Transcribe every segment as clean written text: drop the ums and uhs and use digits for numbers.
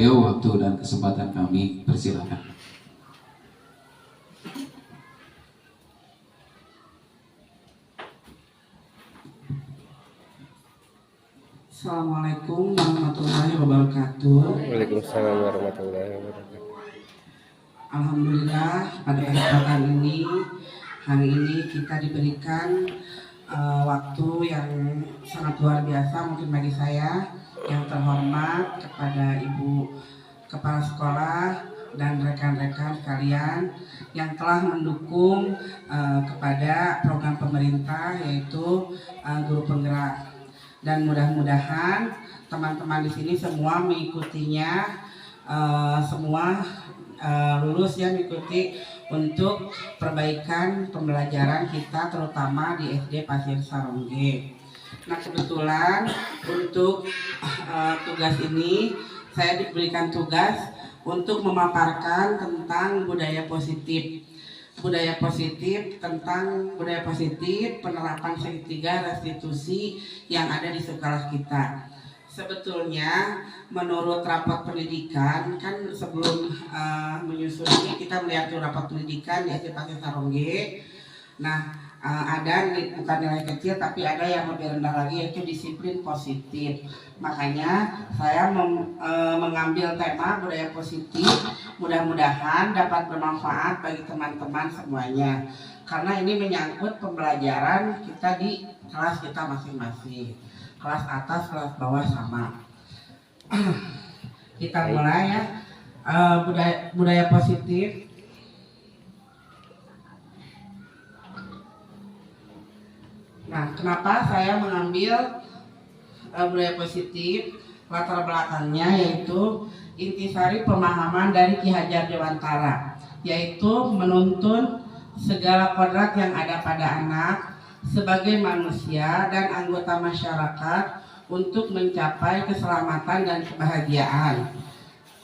beliau waktu dan kesempatan kami. Persilakan. Assalamualaikum warahmatullahi wabarakatuh. Waalaikumsalam warahmatullahi wabarakatuh. Alhamdulillah pada kesempatan ini, hari ini kita diberikan waktu yang sangat luar biasa mungkin bagi saya yang terhormat, kepada Ibu Kepala Sekolah dan rekan-rekan sekalian yang telah mendukung kepada program pemerintah yaitu guru penggerak. Dan mudah-mudahan teman-teman di sini semua mengikutinya, semua lulus ya, mengikuti untuk perbaikan pembelajaran kita terutama di SD Pasir Sarongge. Nah kebetulan untuk tugas ini saya diberikan tugas untuk memaparkan tentang budaya positif. Budaya positif, tentang budaya positif penerapan segitiga restitusi yang ada di sekolah kita. Sebetulnya menurut rapat pendidikan kan sebelum menyusun ini kita melihat rapat pendidikan di SD Pasir Sarongge. Nah ada bukan nilai kecil tapi ada yang lebih rendah lagi yaitu disiplin positif. Makanya saya mengambil tema budaya positif, mudah-mudahan dapat bermanfaat bagi teman-teman semuanya karena ini menyangkut pembelajaran kita di kelas kita masing-masing, kelas atas, kelas bawah sama. Kita mulai ya, budaya positif. Nah, kenapa saya mengambil budaya positif? Latar belakangnya yaitu intisari pemahaman dari Ki Hajar Dewantara, yaitu menuntun segala kodrat yang ada pada anak sebagai manusia dan anggota masyarakat untuk mencapai keselamatan dan kebahagiaan.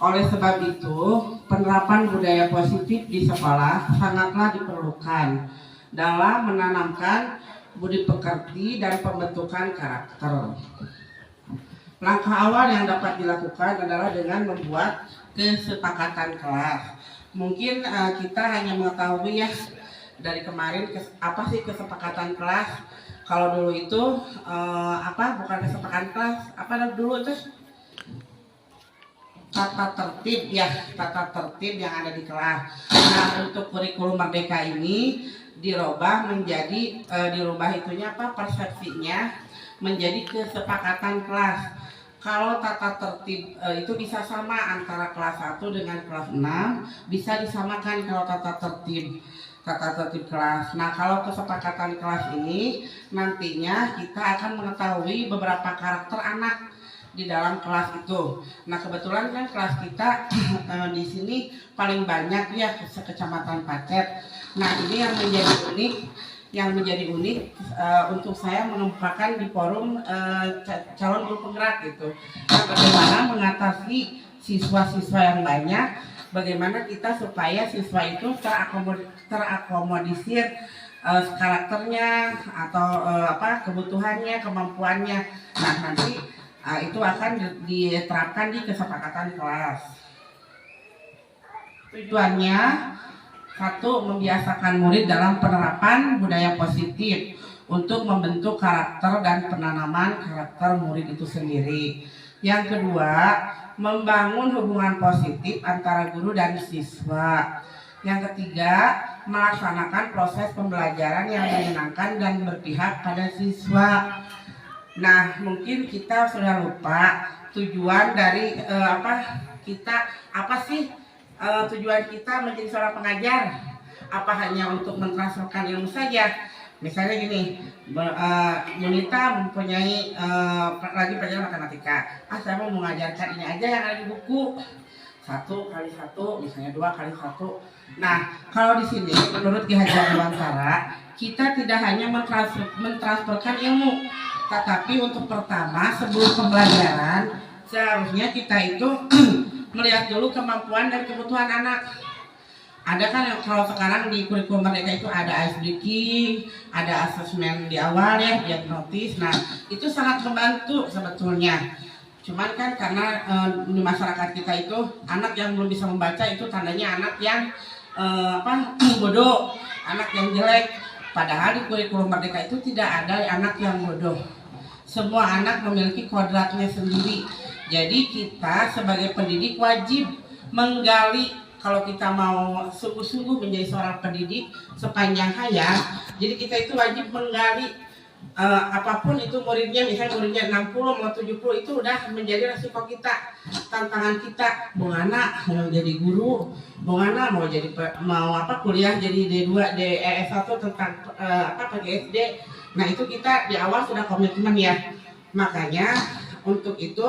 Oleh sebab itu, penerapan budaya positif di sekolah sangatlah diperlukan dalam menanamkan budi pekerti dan pembentukan karakter. Langkah awal yang dapat dilakukan adalah dengan membuat kesepakatan kelas. Mungkin kita hanya mengetahui ya dari kemarin apa sih kesepakatan kelas. Kalau dulu itu bukan kesepakatan kelas, apa dulu itu tata tertib ya, tata tertib yang ada di kelas. Nah untuk kurikulum Merdeka ini dirubah menjadi persepsinya menjadi kesepakatan kelas. Kalau tata tertib itu bisa sama antara kelas 1 dengan kelas 6, bisa disamakan kalau tata tertib kelas. Nah kalau kesepakatan kelas ini nantinya kita akan mengetahui beberapa karakter anak di dalam kelas itu. Nah kebetulan kan kelas kita di sini paling banyak ya Kecamatan Pacet. Nah ini yang menjadi unik untuk saya menemukan di forum calon guru penggerak gitu. Nah, bagaimana mengatasi siswa-siswa yang banyak, bagaimana kita supaya siswa itu terakomodisir karakternya atau kebutuhannya, kemampuannya. Nah nanti itu akan diterapkan di kesepakatan kelas. Tujuannya satu, membiasakan murid dalam penerapan budaya positif untuk membentuk karakter dan penanaman karakter murid itu sendiri. Yang kedua, membangun hubungan positif antara guru dan siswa. Yang ketiga, melaksanakan proses pembelajaran yang menyenangkan dan berpihak pada siswa. Nah, mungkin kita sudah lupa tujuan dari tujuan kita menjadi seorang pengajar. Apa hanya untuk mentransferkan ilmu saja? Misalnya gini, Munita mempunyai lagi pelajaran matematika. Saya mau mengajarkan ini aja yang ada di buku. 1 kali 1, misalnya 2 kali 1. Nah, kalau di sini menurut Ki Hajar Dewantara, kita tidak hanya mentransferkan ilmu, tetapi untuk pertama sebelum pembelajaran seharusnya kita itu melihat dulu kemampuan dan kebutuhan anak. Ada kan yang kalau sekarang di kurikulum Merdeka itu ada ice breaking, ada asesmen di awal ya, diagnosis. Nah itu sangat membantu sebetulnya. Cuman kan karena di masyarakat kita itu anak yang belum bisa membaca itu tandanya anak yang bodoh, anak yang jelek. Padahal di kurikulum Merdeka itu tidak ada anak yang bodoh. Semua anak memiliki kodratnya sendiri. Jadi kita sebagai pendidik wajib menggali, kalau kita mau sungguh-sungguh menjadi seorang pendidik sepanjang hayat, jadi kita itu wajib menggali apapun itu muridnya, misalnya muridnya 60 mau 70 itu udah menjadi resiko kita, tantangan kita. Mau anak mau jadi guru, mau anak mau jadi kuliah jadi D2 S1 tentang pakai SD. Nah itu kita di awal sudah komitmen ya. Makanya untuk itu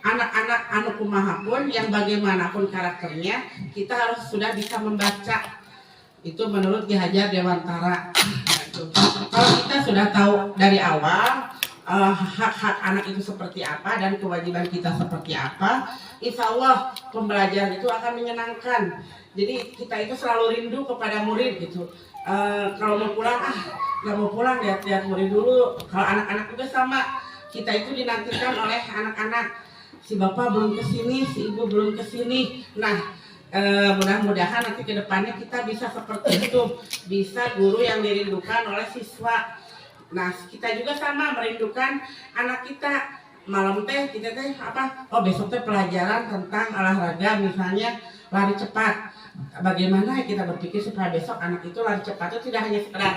anak-anak anu kumaha pun yang bagaimanapun karakternya, kita harus sudah bisa membaca. Itu menurut Ki Hajar Dewantara. Kalau kita sudah tahu dari awal hak-hak anak itu seperti apa dan kewajiban kita seperti apa, insya Allah pembelajaran itu akan menyenangkan. Jadi kita itu selalu rindu kepada murid gitu. Kalau mau pulang nggak mau pulang, lihat murid dulu. Kalau anak-anak juga sama, kita itu dinantikan oleh anak-anak. Si bapak belum kesini, si ibu belum kesini. Nah, mudah-mudahan nanti ke depannya kita bisa seperti itu, bisa guru yang dirindukan oleh siswa. Nah, kita juga sama merindukan anak kita. Malam kita besok pelajaran tentang olahraga, misalnya lari cepat. Bagaimana kita berpikir supaya besok anak itu lari cepat itu tidak hanya sekedar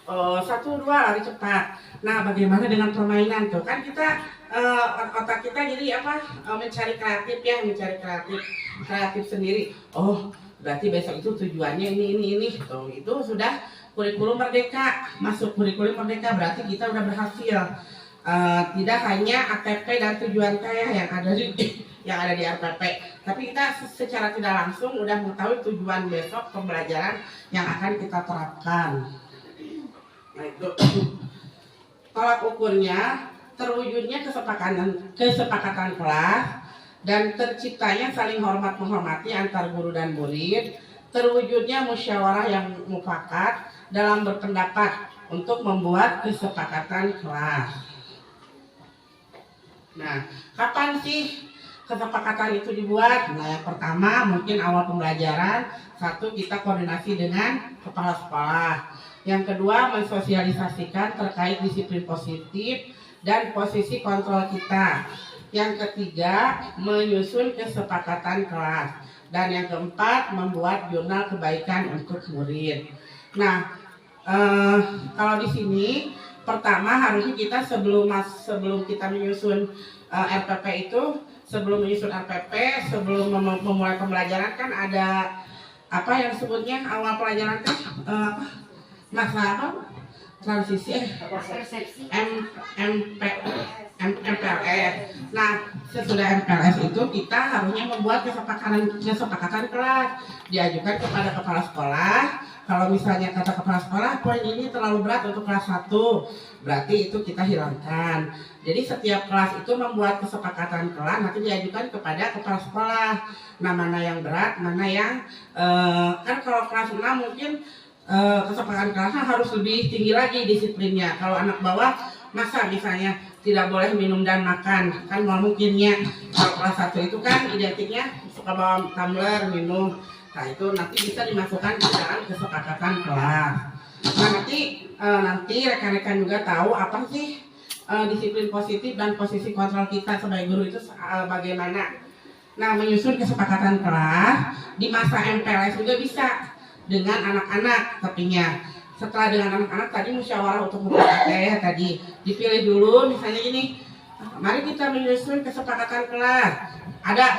1-2 lari cepat. Nah, bagaimana dengan permainan tuh? Kan kita otak kita jadi mencari kreatif sendiri. Oh, berarti besok itu tujuannya ini. Tuh, itu sudah kurikulum Merdeka. Masuk kurikulum Merdeka berarti kita udah berhasil. Tidak hanya ATP dan tujuan kaya yang ada di RPP, tapi kita secara tidak langsung udah mengetahui tujuan besok pembelajaran yang akan kita terapkan. Nah, itu tolak ukurnya terwujudnya kesepakatan kelas dan terciptanya saling hormat menghormati antar guru dan murid, terwujudnya musyawarah yang mufakat dalam berpendapat untuk membuat kesepakatan kelas. Nah, kapan sih kesepakatan itu dibuat? Nah, yang pertama mungkin awal pembelajaran, satu kita koordinasi dengan kepala sekolah. Yang kedua mensosialisasikan terkait disiplin positif dan posisi kontrol kita. Yang ketiga menyusun kesepakatan kelas. Dan yang keempat membuat jurnal kebaikan untuk murid. Nah, kalau di sini pertama harusnya kita sebelum kita menyusun RPP itu, sebelum menyusun RPP, sebelum memulai pembelajaran kan ada yang sebutnya awal pelajaran kan masa transisi MPLS. Nah, sesudah MPLS itu kita harusnya membuat kesepakatan kelas, diajukan kepada kepala sekolah. Kalau misalnya kata kepala sekolah poin ini terlalu berat untuk kelas 1, berarti itu kita hilangkan. Jadi setiap kelas itu membuat kesepakatan kelas, nanti diajukan kepada kepala sekolah. Nah, mana yang berat, mana yang kan kalau kelas 6 mungkin kesepakatan kelasnya harus lebih tinggi lagi disiplinnya. Kalau anak bawah masa misalnya tidak boleh minum dan makan, kan mau mungkinnya. Kalau kelas 1 itu kan identiknya suka bawa tumbler minum. Nah, itu nanti bisa dimasukkan ke dalam kesepakatan kelas. Nah, nanti rekan-rekan juga tahu apa sih disiplin positif dan posisi kontrol kita sebagai guru itu bagaimana. Nah, menyusun kesepakatan kelas di masa MPLS juga bisa dengan anak-anak tapinya. Setelah dengan anak-anak tadi musyawarah untuk mufakat tadi dipilih dulu, misalnya gini, mari kita menyusun kesepakatan kelas.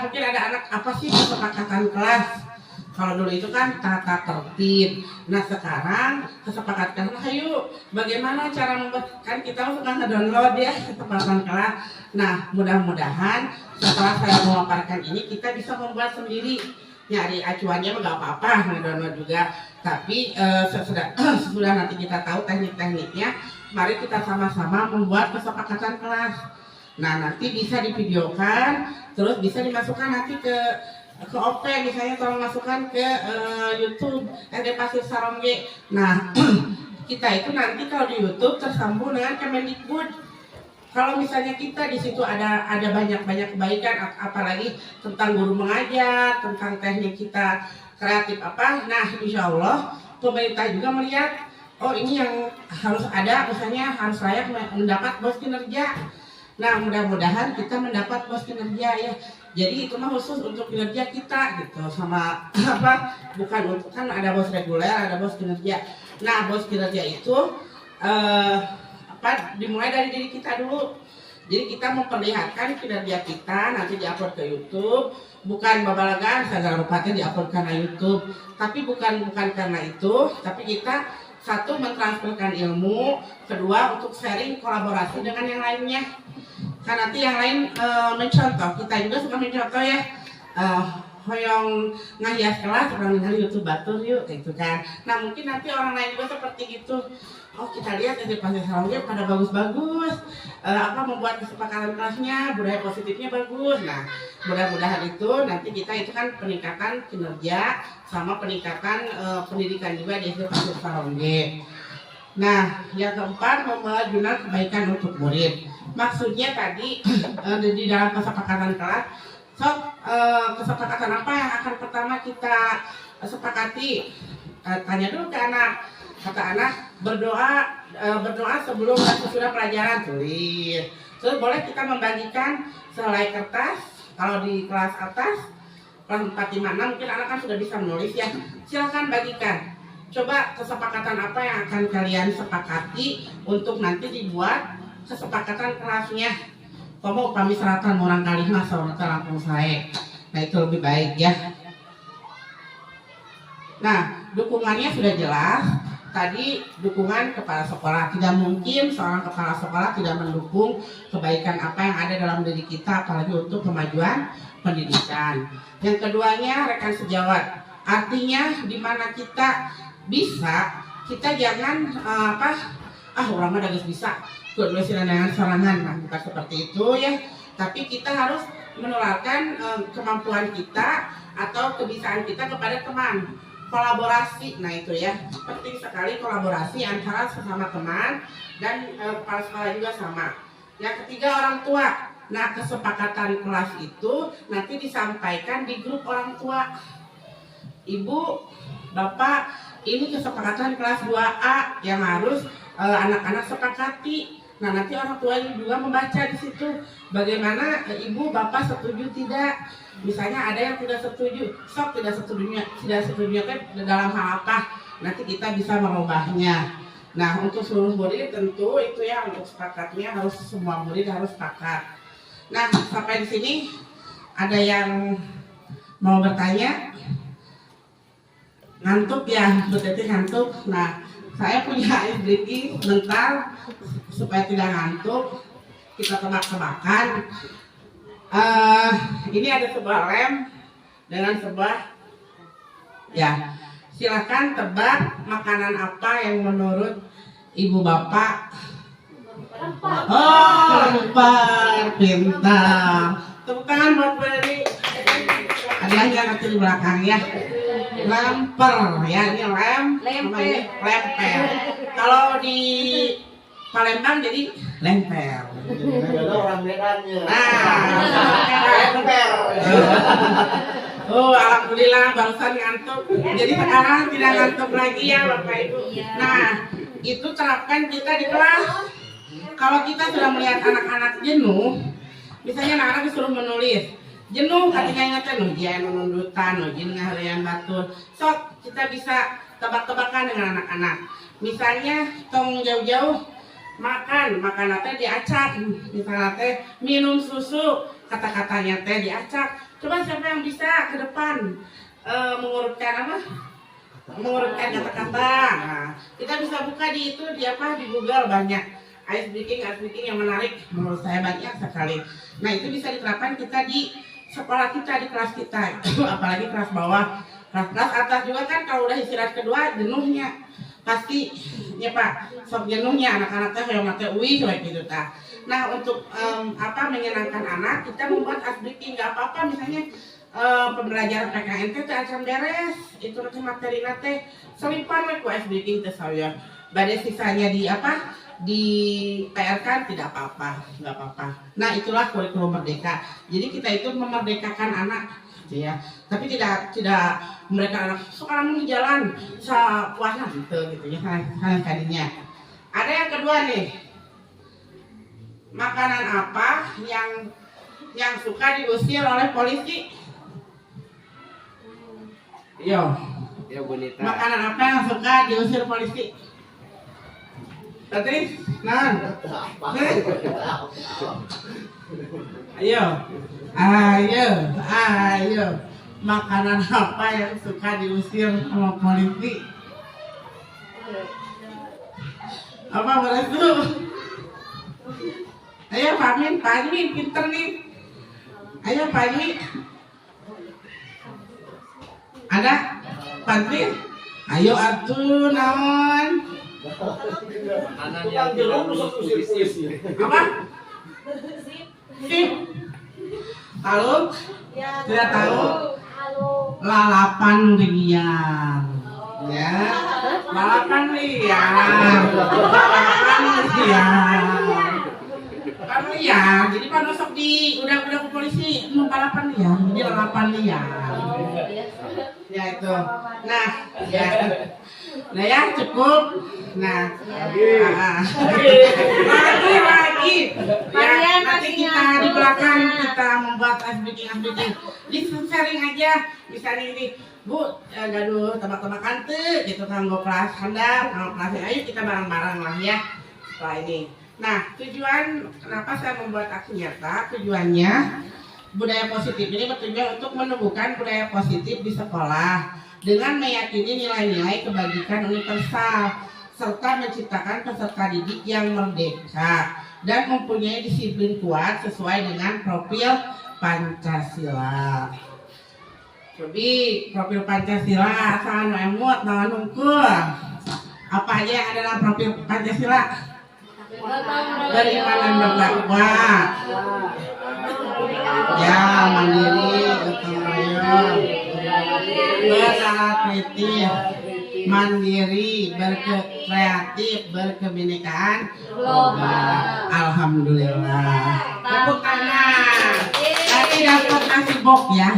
Mungkin ada anak apa sih kesepakatan kelas? Kalau dulu itu kan tata tertib. Nah, sekarang kesepakatan ayo bagaimana cara membuat, kan kita suka ngedownload ya kesepakatan kelas. Nah, mudah-mudahan setelah saya memaparkan ini kita bisa membuat sendiri. Nyari acuannya nggak apa-apa, ngedownload juga. Tapi sesudah nanti kita tahu teknik-tekniknya, mari kita sama-sama membuat kesepakatan kelas. Nah, nanti bisa divideokan, terus bisa dimasukkan nanti ke OP, misalnya tolong masukkan ke YouTube SD Pasir Sarongge. Nah, kita itu nanti kalau di YouTube tersambung dengan Kemendikbud. Kalau misalnya kita di situ ada banyak kebaikan, apalagi tentang guru mengajar, tentang teknik kita kreatif apa, nah insya Allah pemerintah juga melihat, oh ini yang harus ada, misalnya harus layak mendapat bos kinerja. Nah mudah-mudahan kita mendapat bos kinerja ya. Jadi itu mah khusus untuk kinerja kita gitu, sama apa? Bukan untuk, kan ada bos reguler, ada bos kinerja. Nah bos kinerja itu dimulai dari diri kita dulu. Jadi kita memperlihatkan kinerja kita, nanti diupload ke YouTube. Bukan babalagan segala rupanya diupload karena YouTube, tapi bukan karena itu, tapi kita satu mentransferkan ilmu, kedua untuk sharing kolaborasi dengan yang lainnya. Kan nanti yang lain mencontoh, kita juga suka mencontoh ya. Hoyong ngahias kelas, orang dengar YouTube batur yuk, gitu kan. Nah mungkin nanti orang lain juga seperti gitu. Oh kita lihat edukasi salonnya pada bagus-bagus, membuat kesepakatan kelasnya, budaya positifnya bagus. Nah mudah-mudahan itu nanti kita itu kan peningkatan kinerja sama peningkatan pendidikan juga di edukasi salonnya. Nah yang keempat, memajukan kebaikan untuk murid. Maksudnya tadi di dalam kesepakatan kelas, kesepakatan apa yang akan pertama kita sepakati? Tanya dulu ke anak. Kata anak, berdoa sebelum dan sesudah pelajaran, tulis. Terus boleh kita membagikan selai kertas. Kalau di kelas atas, kelas 4, 5, 6 mungkin anak kan sudah bisa menulis ya. Silakan bagikan. Coba kesepakatan apa yang akan kalian sepakati untuk nanti dibuat kesepakatan kelasnya. Kamu upami seratan orang kali mah saurata langsung saya. Nah itu lebih baik ya. Nah dukungannya sudah jelas. Tadi dukungan kepala sekolah, tidak mungkin seorang kepala sekolah tidak mendukung kebaikan apa yang ada dalam diri kita, apalagi untuk kemajuan pendidikan. Yang keduanya rekan sejawat, artinya di mana kita bisa, kita jangan orang mah dagus bisa, kedua silangan sorangan, nah bukan seperti itu ya. Tapi kita harus menularkan kemampuan kita atau kebisaan kita kepada teman. Kolaborasi, nah itu ya, penting sekali kolaborasi antara sesama teman dan kepala sekolah juga sama. Yang ketiga, orang tua. Nah kesepakatan kelas itu nanti disampaikan di grup orang tua. Ibu, bapak, ini kesepakatan kelas 2A yang harus anak-anak sepakati. Nah nanti orang tua juga membaca di situ bagaimana ibu bapak setuju tidak. Misalnya ada yang tidak setuju, tidak setuju kan dalam hal apa, nanti kita bisa merubahnya. Nah untuk seluruh murid tentu itu ya, untuk sepakatnya harus semua murid harus sepakat. Nah sampai di sini ada yang mau bertanya? Ngantuk ya, berarti ngantuk. Nah saya punya ice breaking sebentar supaya tidak ngantuk, kita tebak-tebakan. Ini ada sebuah lem dengan sebuah, ya silakan tebak makanan apa yang menurut ibu bapak. Oh lemper, pintar. Tepuk tangan buat Beli. Hadiahnya nanti di belakang ya. Lemper ya, ini lemper. Kalau di Palembang jadi lemper. Orang Medannya. Lemper. Oh, alhamdulillah barusan ngantuk. Jadi sekarang tidak ngantuk lagi ya Bapak Ibu. Nah, itu terapkan kita di kelas. Kalau kita sudah melihat anak-anak jenuh, misalnya anak-anak disuruh menulis, jenuh artinya ingatkan ujian menundutan, ujian ngaharian batur. Sok kita bisa tebak-tebakan dengan anak-anak. Misalnya tong jauh-jauh makan teh diacak, misalnya teh minum susu, kata-katanya teh diacak. Coba siapa yang bisa ke depan mengurutkan kata-kata. Nah, kita bisa buka di Google banyak ice breaking yang menarik, menurut saya banyak sekali. Nah itu bisa diterapkan kita di sekolah kita, di kelas kita, apalagi kelas bawah. Kelas atas juga kan kalau udah istirahat kedua jenuhnya pasti ya Pak, sok jenuhnya anak-anaknya kayak mati kayak gitu ta. Nah untuk menyenangkan anak, kita membuat ice breaking, nggak apa-apa misalnya pembelajaran PKN teh acan beres, itu nanti materi nate selipan we ku ice breaking teh saya. Badai sisanya di PR-kan tidak apa-apa, nggak apa-apa. Nah itulah kurikulum merdeka. Jadi kita itu memerdekakan anak, gitu ya. Tapi tidak mereka anak sekarang di jalan sepuasnya gitu ya kalinya. Ada yang kedua nih, makanan apa yang suka diusir oleh polisi? Yo, Ya Bonita. makanan apa yang suka diusir polisi? Tadi, non. Ayo. Makanan apa yang suka diusir sama polisi? Apa beresu? Ayo Pak Amin, pinter nih. Ayo Pak Amin. Ada? Pantri? Ayo atuh naon? Makanan yang tidak berisi. Apa? Sip. Tahu? Tidak tahu? Lalapan liar. Ya. Lalapan liar. Kan liar. Jadi kan besok udah ke polisi mau balapan liar. Jadi lalapan liar. Ya itu. Nah, ya. Nah ya cukup. Nah, lagi. Ya, nanti kita di belakang kita membuat speaking. Di sharing aja. Misalnya ini, Bu, gaduh tebak-tebakan tuh, gitu kan gue kelas handap, kalau kelasnya ayo kita bareng-bareng lah ya. Setelah ini. Nah, tujuan kenapa saya membuat aksi nyata? Tujuannya budaya positif ini bertujuan untuk menumbuhkan budaya positif di sekolah dengan meyakini nilai-nilai kebajikan universal serta menciptakan peserta didik yang merdeka dan mempunyai disiplin kuat sesuai dengan profil Pancasila. Jadi profil Pancasila asal emut naon nungkul. Apa aja yang ada dalam profil Pancasila? Beriman dan bertakwa. Ya, mandiri, gotong royong, berkreatif, mandiri, berkreatif, berkebinekaan. Alhamdulillah. Tepuk tangan. Nanti dapat nasi bok ya.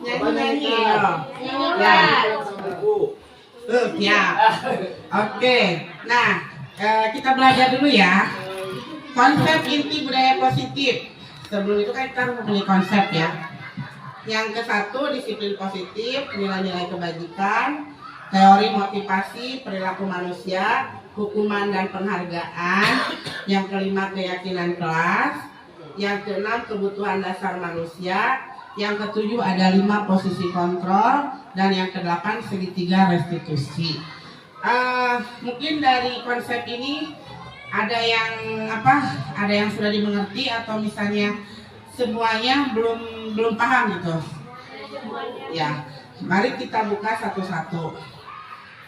Nyanyi. Ya. Oke. Nah, kita belajar dulu ya. Konsep inti budaya positif. Sebelum itu kan kita mempunyai konsep ya. Yang ke-1 disiplin positif, nilai-nilai kebajikan, teori motivasi, perilaku manusia, hukuman dan penghargaan. Yang ke-5 keyakinan kelas. Yang ke-6 kebutuhan dasar manusia. Yang ke-7 ada 5 posisi kontrol. Dan yang ke-8 segitiga restitusi. Mungkin dari konsep ini ada yang sudah dimengerti atau misalnya semuanya belum paham gitu. Ya, mari kita buka satu-satu.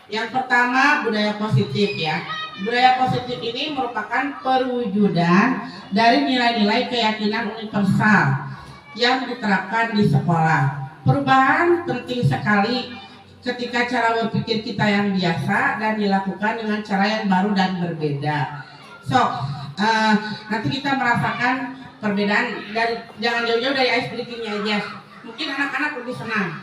Yang pertama budaya positif ya. Budaya positif ini merupakan perwujudan dari nilai-nilai keyakinan universal yang diterapkan di sekolah. Perubahan penting sekali ketika cara berpikir kita yang biasa dan dilakukan dengan cara yang baru dan berbeda. Nanti kita merasakan perbedaan dari jangan jauh-jauh dari ice breaking-nya aja. Mungkin anak-anak lebih senang.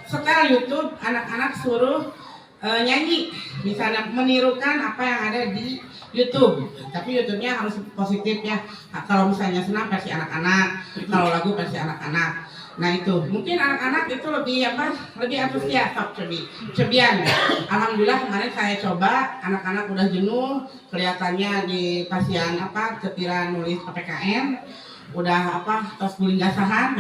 Setelah YouTube, anak-anak suruh nyanyi, misalnya menirukan apa yang ada di YouTube. Tapi YouTube-nya harus positif ya. Kalau misalnya senang versi anak-anak, kalau lagu versi anak-anak. Nah itu mungkin anak-anak itu lebih antusias cebian. Alhamdulillah kemarin saya coba anak-anak udah jenuh kelihatannya di pasien ketiran nulis PPKN udah terus guling gasahan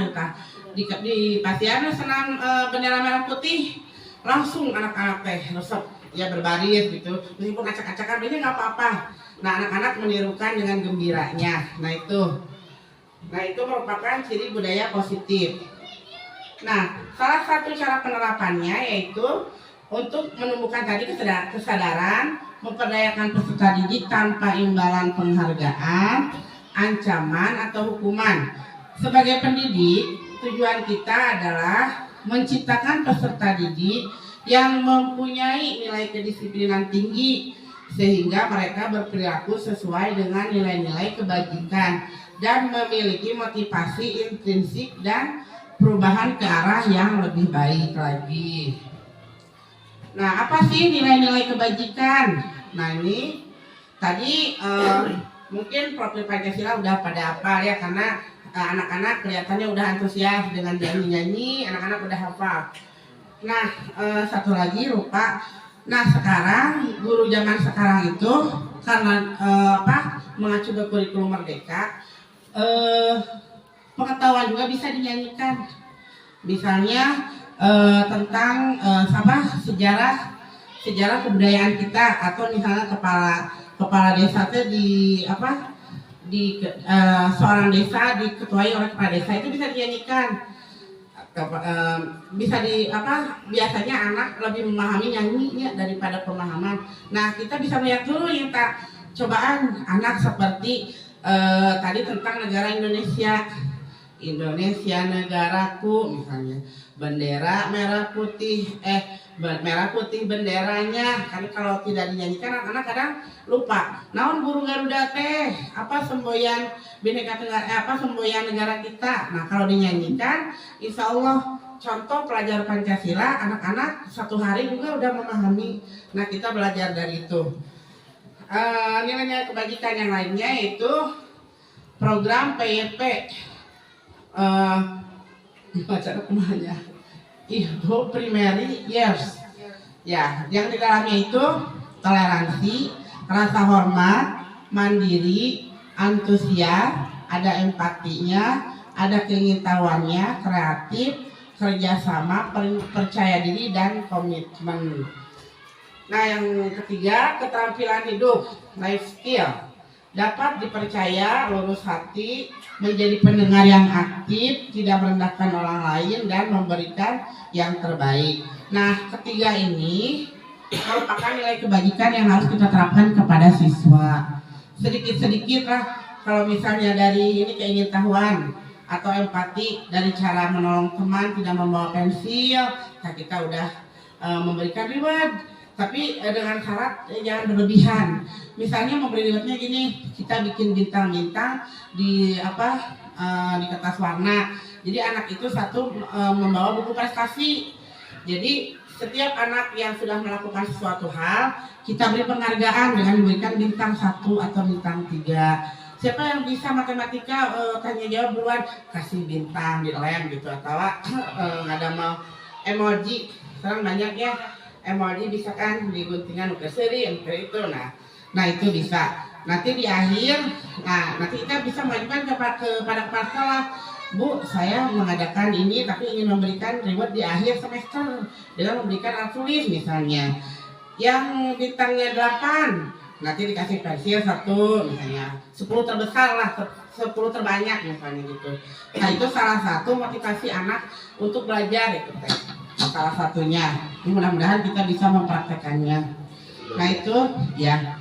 di pasien senam bendera merah putih langsung anak-anak resep ya berbaris gitu meskipun acak-acakan ini nggak apa-apa. Nah anak-anak menirukan dengan gembiranya. Nah itu merupakan ciri budaya positif. Nah, salah satu cara penerapannya yaitu untuk menumbuhkan tadi kesadaran, memperdayakan peserta didik tanpa imbalan penghargaan, ancaman atau hukuman. Sebagai pendidik, tujuan kita adalah menciptakan peserta didik yang mempunyai nilai kedisiplinan tinggi sehingga mereka berperilaku sesuai dengan nilai-nilai kebajikan dan memiliki motivasi intrinsik dan perubahan ke arah yang lebih baik lagi. Nah, apa sih nilai-nilai kebajikan? Nah, ini tadi mungkin profil Pancasila udah pada hafal ya, karena anak-anak kelihatannya udah antusias dengan nyanyi-nyanyi, anak-anak udah hafal. Nah, satu lagi lupa. Nah, sekarang guru zaman sekarang itu karena mengacu ke kurikulum Merdeka, pengetahuan juga bisa dinyanyikan. Misalnya tentang sejarah kebudayaan kita, atau misalnya kepala desa itu seorang desa diketuai oleh kepala desa, itu bisa dinyanyikan. Biasanya anak lebih memahami nyanyinya daripada pemahaman. Nah, kita bisa melihat dulu yang cobaan anak seperti tadi tentang negara Indonesia negaraku, misalnya bendera merah putih benderanya. Kan kalau tidak dinyanyikan anak-anak kadang lupa. Naon burung Garuda teh, apa semboyan Bhinneka Tunggal semboyan negara kita. Nah, kalau dinyanyikan insya Allah contoh pelajar Pancasila, anak-anak satu hari juga udah memahami. Nah, kita belajar dari itu. Nilai-nilai kebajikan yang lainnya itu program PYP, baca kemana? Ibu primary years. Ya, yang di dalamnya itu toleransi, rasa hormat, mandiri, antusias, ada empatinya, ada keingintahuannya, kreatif, kerjasama, percaya diri, dan komitmen. Nah, yang ketiga, keterampilan hidup, life skill. Dapat dipercaya, lurus hati, menjadi pendengar yang aktif, tidak merendahkan orang lain, dan memberikan yang terbaik. Nah, ketiga ini merupakan nilai kebajikan yang harus kita terapkan kepada siswa. Sedikit-sedikit lah, kalau misalnya dari ini keingintahuan atau empati, dari cara menolong teman, tidak membawa pensil, nah kita udah memberikan reward. Tapi dengan syarat jangan berlebihan. Misalnya memberi rewardnya gini, kita bikin bintang-bintang di di kertas warna. Jadi anak itu satu membawa buku prestasi. Jadi setiap anak yang sudah melakukan sesuatu hal, kita beri penghargaan dengan memberikan bintang 1 atau bintang 3. Siapa yang bisa matematika tanya jawab duluan, kasih bintang di lem gitu, atau ada mau emoji. Sekarang banyak ya emoji, bisa kan diguntingan ke seri itu. Nah itu bisa. Nanti di akhir, nanti kita bisa mengajukan kepada kepala sekolah, Bu, saya mengadakan ini tapi ingin memberikan reward di akhir semester dengan memberikan alat tulis misalnya. Yang bintangnya 8, nanti dikasih pensil 1 misalnya. 10 terbesar lah, 10 terbanyak misalnya gitu. Nah itu salah satu motivasi anak untuk belajar itu teh. Salah satunya. Ini mudah-mudahan kita bisa mempraktekannya. Nah itu ya.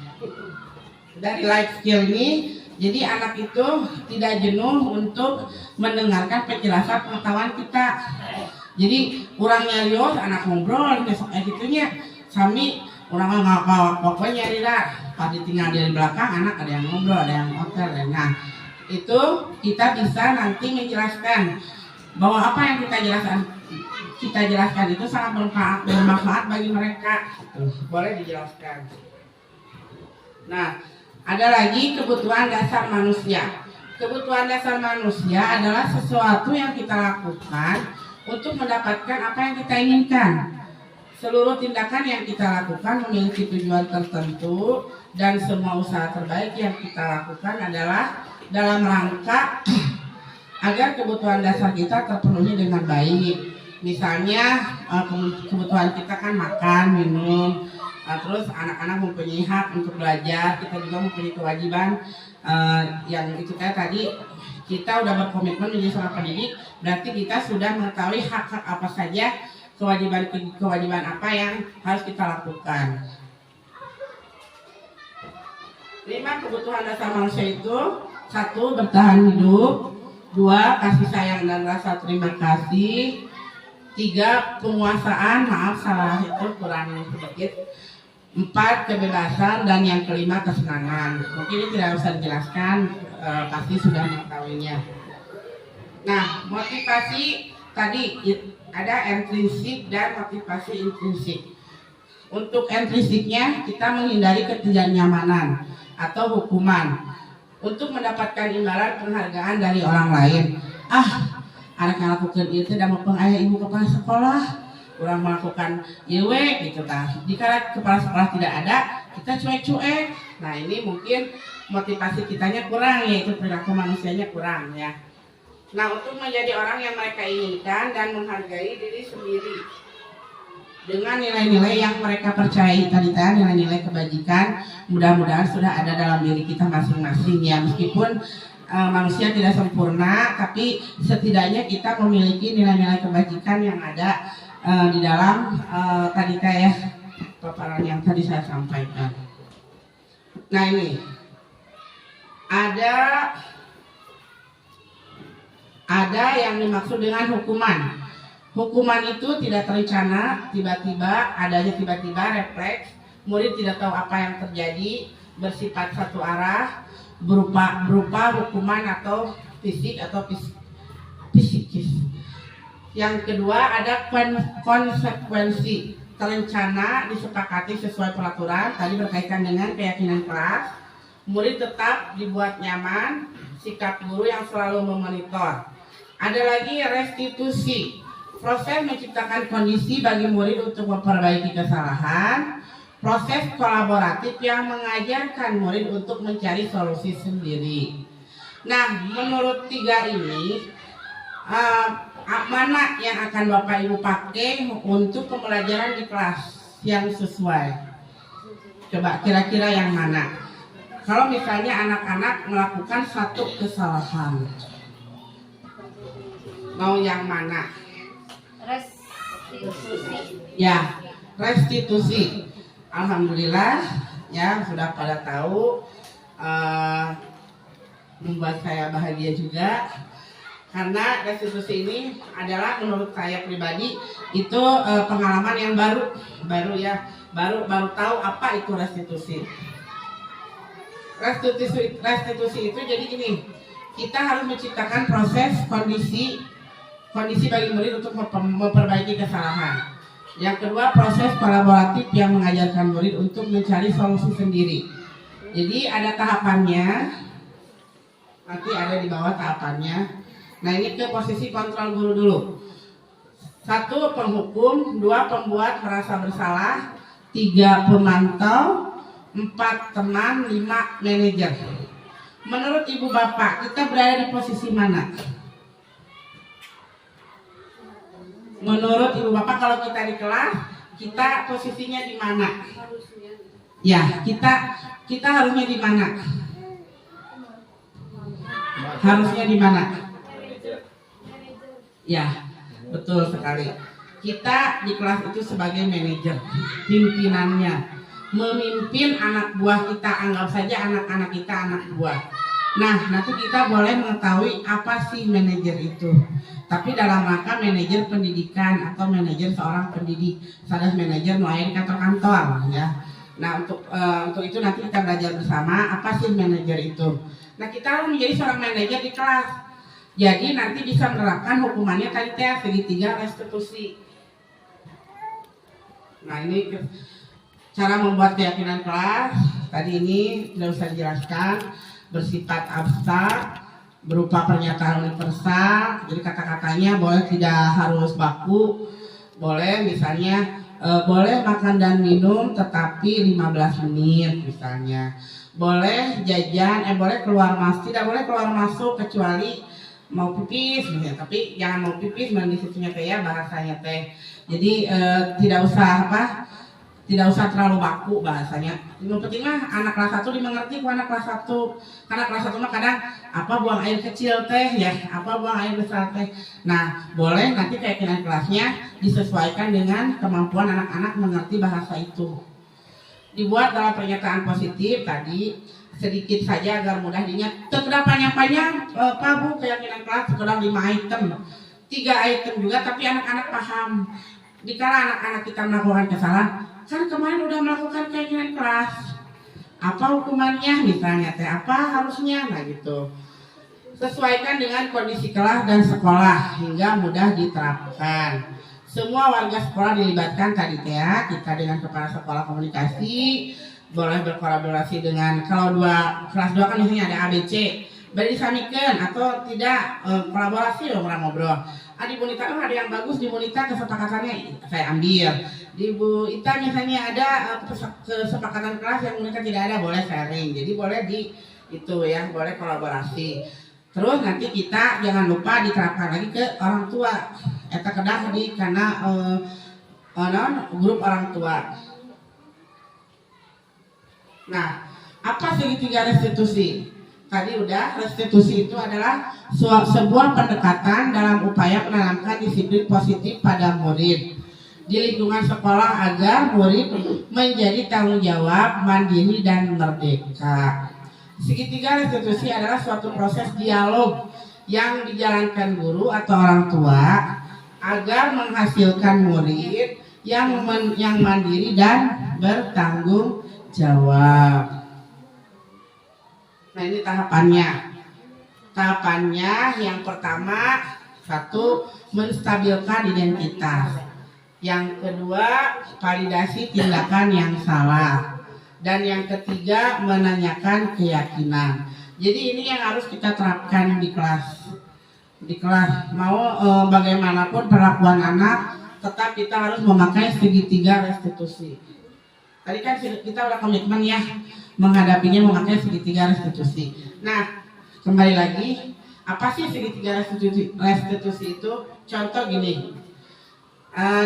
Dari life skill ini, jadi anak itu tidak jenuh untuk mendengarkan penjelasan pengetahuan kita. Jadi kurangnya lios anak ngobrol besok gitunya. Sami orang ngakak pokoknya nyari dah. Pas ditinggal dari belakang anak ada yang ngobrol, ada yang hotel. Nah itu kita bisa nanti menjelaskan bahwa apa yang kita jelaskan itu sangat bermanfaat bagi mereka. Boleh dijelaskan. Nah, ada lagi kebutuhan dasar manusia. Kebutuhan dasar manusia adalah sesuatu yang kita lakukan untuk mendapatkan apa yang kita inginkan. Seluruh tindakan yang kita lakukan memiliki tujuan tertentu, dan semua usaha terbaik yang kita lakukan adalah dalam rangka agar kebutuhan dasar kita terpenuhi dengan baik. Misalnya kebutuhan kita kan makan, minum, terus anak-anak mempunyai hak untuk belajar, kita juga mempunyai kewajiban yang itu tadi kita udah berkomitmen menjadi seorang pendidik, berarti kita sudah mengetahui hak-hak apa saja, kewajiban apa yang harus kita lakukan. 5 kebutuhan dasar manusia itu: 1. Bertahan hidup, 2. Kasih sayang dan rasa terima kasih, 3 penguasaan, maaf salah itu kurang sedikit. 4 kebebasan, dan yang kelima kesenangan. Mungkin ini tidak usah dijelaskan, pasti sudah mengetahuinya. Nah, motivasi tadi ada intrinsik dan motivasi intrinsik. Untuk intrinsiknya kita menghindari ketidaknyamanan atau hukuman untuk mendapatkan imbalan penghargaan dari orang lain. Anak melakukan itu dan mau ayah ibu kepala sekolah, kurang melakukan IW gitu kan. Jika kepala sekolah tidak ada, kita cuek-cuek. Nah ini mungkin motivasi kitanya kurang, yaitu perilaku manusianya kurang ya. Nah untuk menjadi orang yang mereka inginkan dan menghargai diri sendiri dengan nilai-nilai yang mereka percayai tadi, nilai-nilai kebajikan, mudah-mudahan sudah ada dalam diri kita masing-masing ya. Meskipun manusia tidak sempurna, tapi setidaknya kita memiliki nilai-nilai kebajikan yang ada di dalam tadi ya paparan yang tadi saya sampaikan. Nah ini ada yang dimaksud dengan hukuman. Hukuman itu tidak terencana, tiba-tiba, adanya tiba-tiba, refleks, murid tidak tahu apa yang terjadi, bersifat satu arah, berupa hukuman atau fisik atau psikis. Yang kedua ada konsekuensi, terencana, disepakati sesuai peraturan, tadi berkaitan dengan keyakinan kelas, murid tetap dibuat nyaman, sikap guru yang selalu memonitor. Ada lagi restitusi, proses menciptakan kondisi bagi murid untuk memperbaiki kesalahan, proses kolaboratif yang mengajarkan murid untuk mencari solusi sendiri. Nah, menurut 3 ini, mana yang akan Bapak Ibu pakai untuk pembelajaran di kelas yang sesuai? Coba kira-kira yang mana? Kalau misalnya anak-anak melakukan satu kesalahan, mau yang mana? Restitusi. Ya, restitusi. Alhamdulillah ya sudah pada tahu, membuat saya bahagia juga karena restitusi ini adalah menurut saya pribadi itu pengalaman yang baru tahu apa itu restitusi. Restitusi itu jadi gini, kita harus menciptakan proses kondisi bagi murid untuk memperbaiki kesalahan. Yang kedua, proses kolaboratif yang mengajarkan murid untuk mencari solusi sendiri. Jadi ada tahapannya, nanti ada di bawah tahapannya. Nah ini ke posisi kontrol guru dulu. 1 penghukum, 2 pembuat merasa bersalah, 3 pemantau, 4 teman, 5 manajer. Menurut ibu bapak, kita berada di posisi mana? Menurut ibu bapak kalau kita di kelas, kita posisinya di mana? Ya, kita harusnya di mana? Harusnya di mana? Ya, betul sekali. Kita di kelas itu sebagai manajer, pimpinannya, memimpin anak buah kita, anggap saja anak-anak kita anak buah. Nah, nanti kita boleh mengetahui apa sih manajer itu. Tapi dalam rangka manajer pendidikan atau manajer seorang pendidik, salah manajer mulai di kantor-kantor ya. Nah, untuk itu nanti kita belajar bersama apa sih manajer itu. Nah, kita harus menjadi seorang manajer di kelas. Jadi nanti bisa menerapkan hukumannya tadi segitiga restitusi. Nah, ini cara membuat keyakinan kelas. Tadi ini tidak usah dijelaskan, bersifat abstrak, berupa pernyataan universal. Jadi kata-katanya boleh tidak harus baku, boleh misalnya boleh makan dan minum tetapi 15 menit misalnya. Boleh jajan, boleh keluar masuk, tidak boleh keluar masuk kecuali mau pipis misalnya. Tapi jangan mau pipis di situnya teh ya bahasanya teh. Jadi tidak usah terlalu baku bahasanya. Yang penting mah anak kelas 1 dimengerti ku anak kelas 1. Karena kelas 1 mah kadang apa buang air kecil teh ya, apa buang air besar teh. Nah, boleh nanti keyakinan kelasnya disesuaikan dengan kemampuan anak-anak mengerti bahasa itu. Dibuat dalam pernyataan positif tadi sedikit saja agar mudah diingat. Tidak banyak-banyak Pak Bu, keyakinan kelas sekedar 5 item. 3 item juga, tapi anak-anak paham. Dikala anak-anak kita melakukan kesalahan, kan kemarin udah melakukan keinginan kelas, apa hukumannya misalnya teh, apa harusnya, nah gitu. Sesuaikan dengan kondisi kelas dan sekolah hingga mudah diterapkan. Semua warga sekolah dilibatkan tadi teh ya, kita dengan kepala sekolah komunikasi, boleh berkolaborasi dengan, kalau kelas 2 kan misalnya ada ABC, beri disamikan atau tidak, kolaborasi orang ngobrol. Di Bunita ada yang bagus, di Bunita kesepakatannya saya ambil. Di Bu Ita misalnya ada kesepakatan kelas yang Bunita tidak ada, boleh sharing. Jadi boleh itu ya, boleh kolaborasi. Terus nanti kita jangan lupa diterapkan lagi ke orang tua. Eta kedah karena grup orang tua. Nah, apa segitiga restitusi? Tadi udah, restitusi itu adalah sebuah pendekatan dalam upaya menanamkan disiplin positif pada murid di lingkungan sekolah agar murid menjadi tanggung jawab, mandiri, dan merdeka. Segitiga restitusi adalah suatu proses dialog yang dijalankan guru atau orang tua agar menghasilkan murid yang mandiri dan bertanggung jawab. Nah, ini tahapannya. Tahapannya yang pertama, 1, menstabilkan identitas. Yang kedua, validasi tindakan yang salah. Dan yang ketiga, menanyakan keyakinan. Jadi ini yang harus kita terapkan di kelas. Di kelas mau bagaimanapun perlakuan anak, tetap kita harus memakai segitiga restitusi. Tadi kan kita udah komitmen ya menghadapinya memakai segitiga restitusi. Nah, kembali lagi, apa sih segitiga restitusi itu? Contoh gini,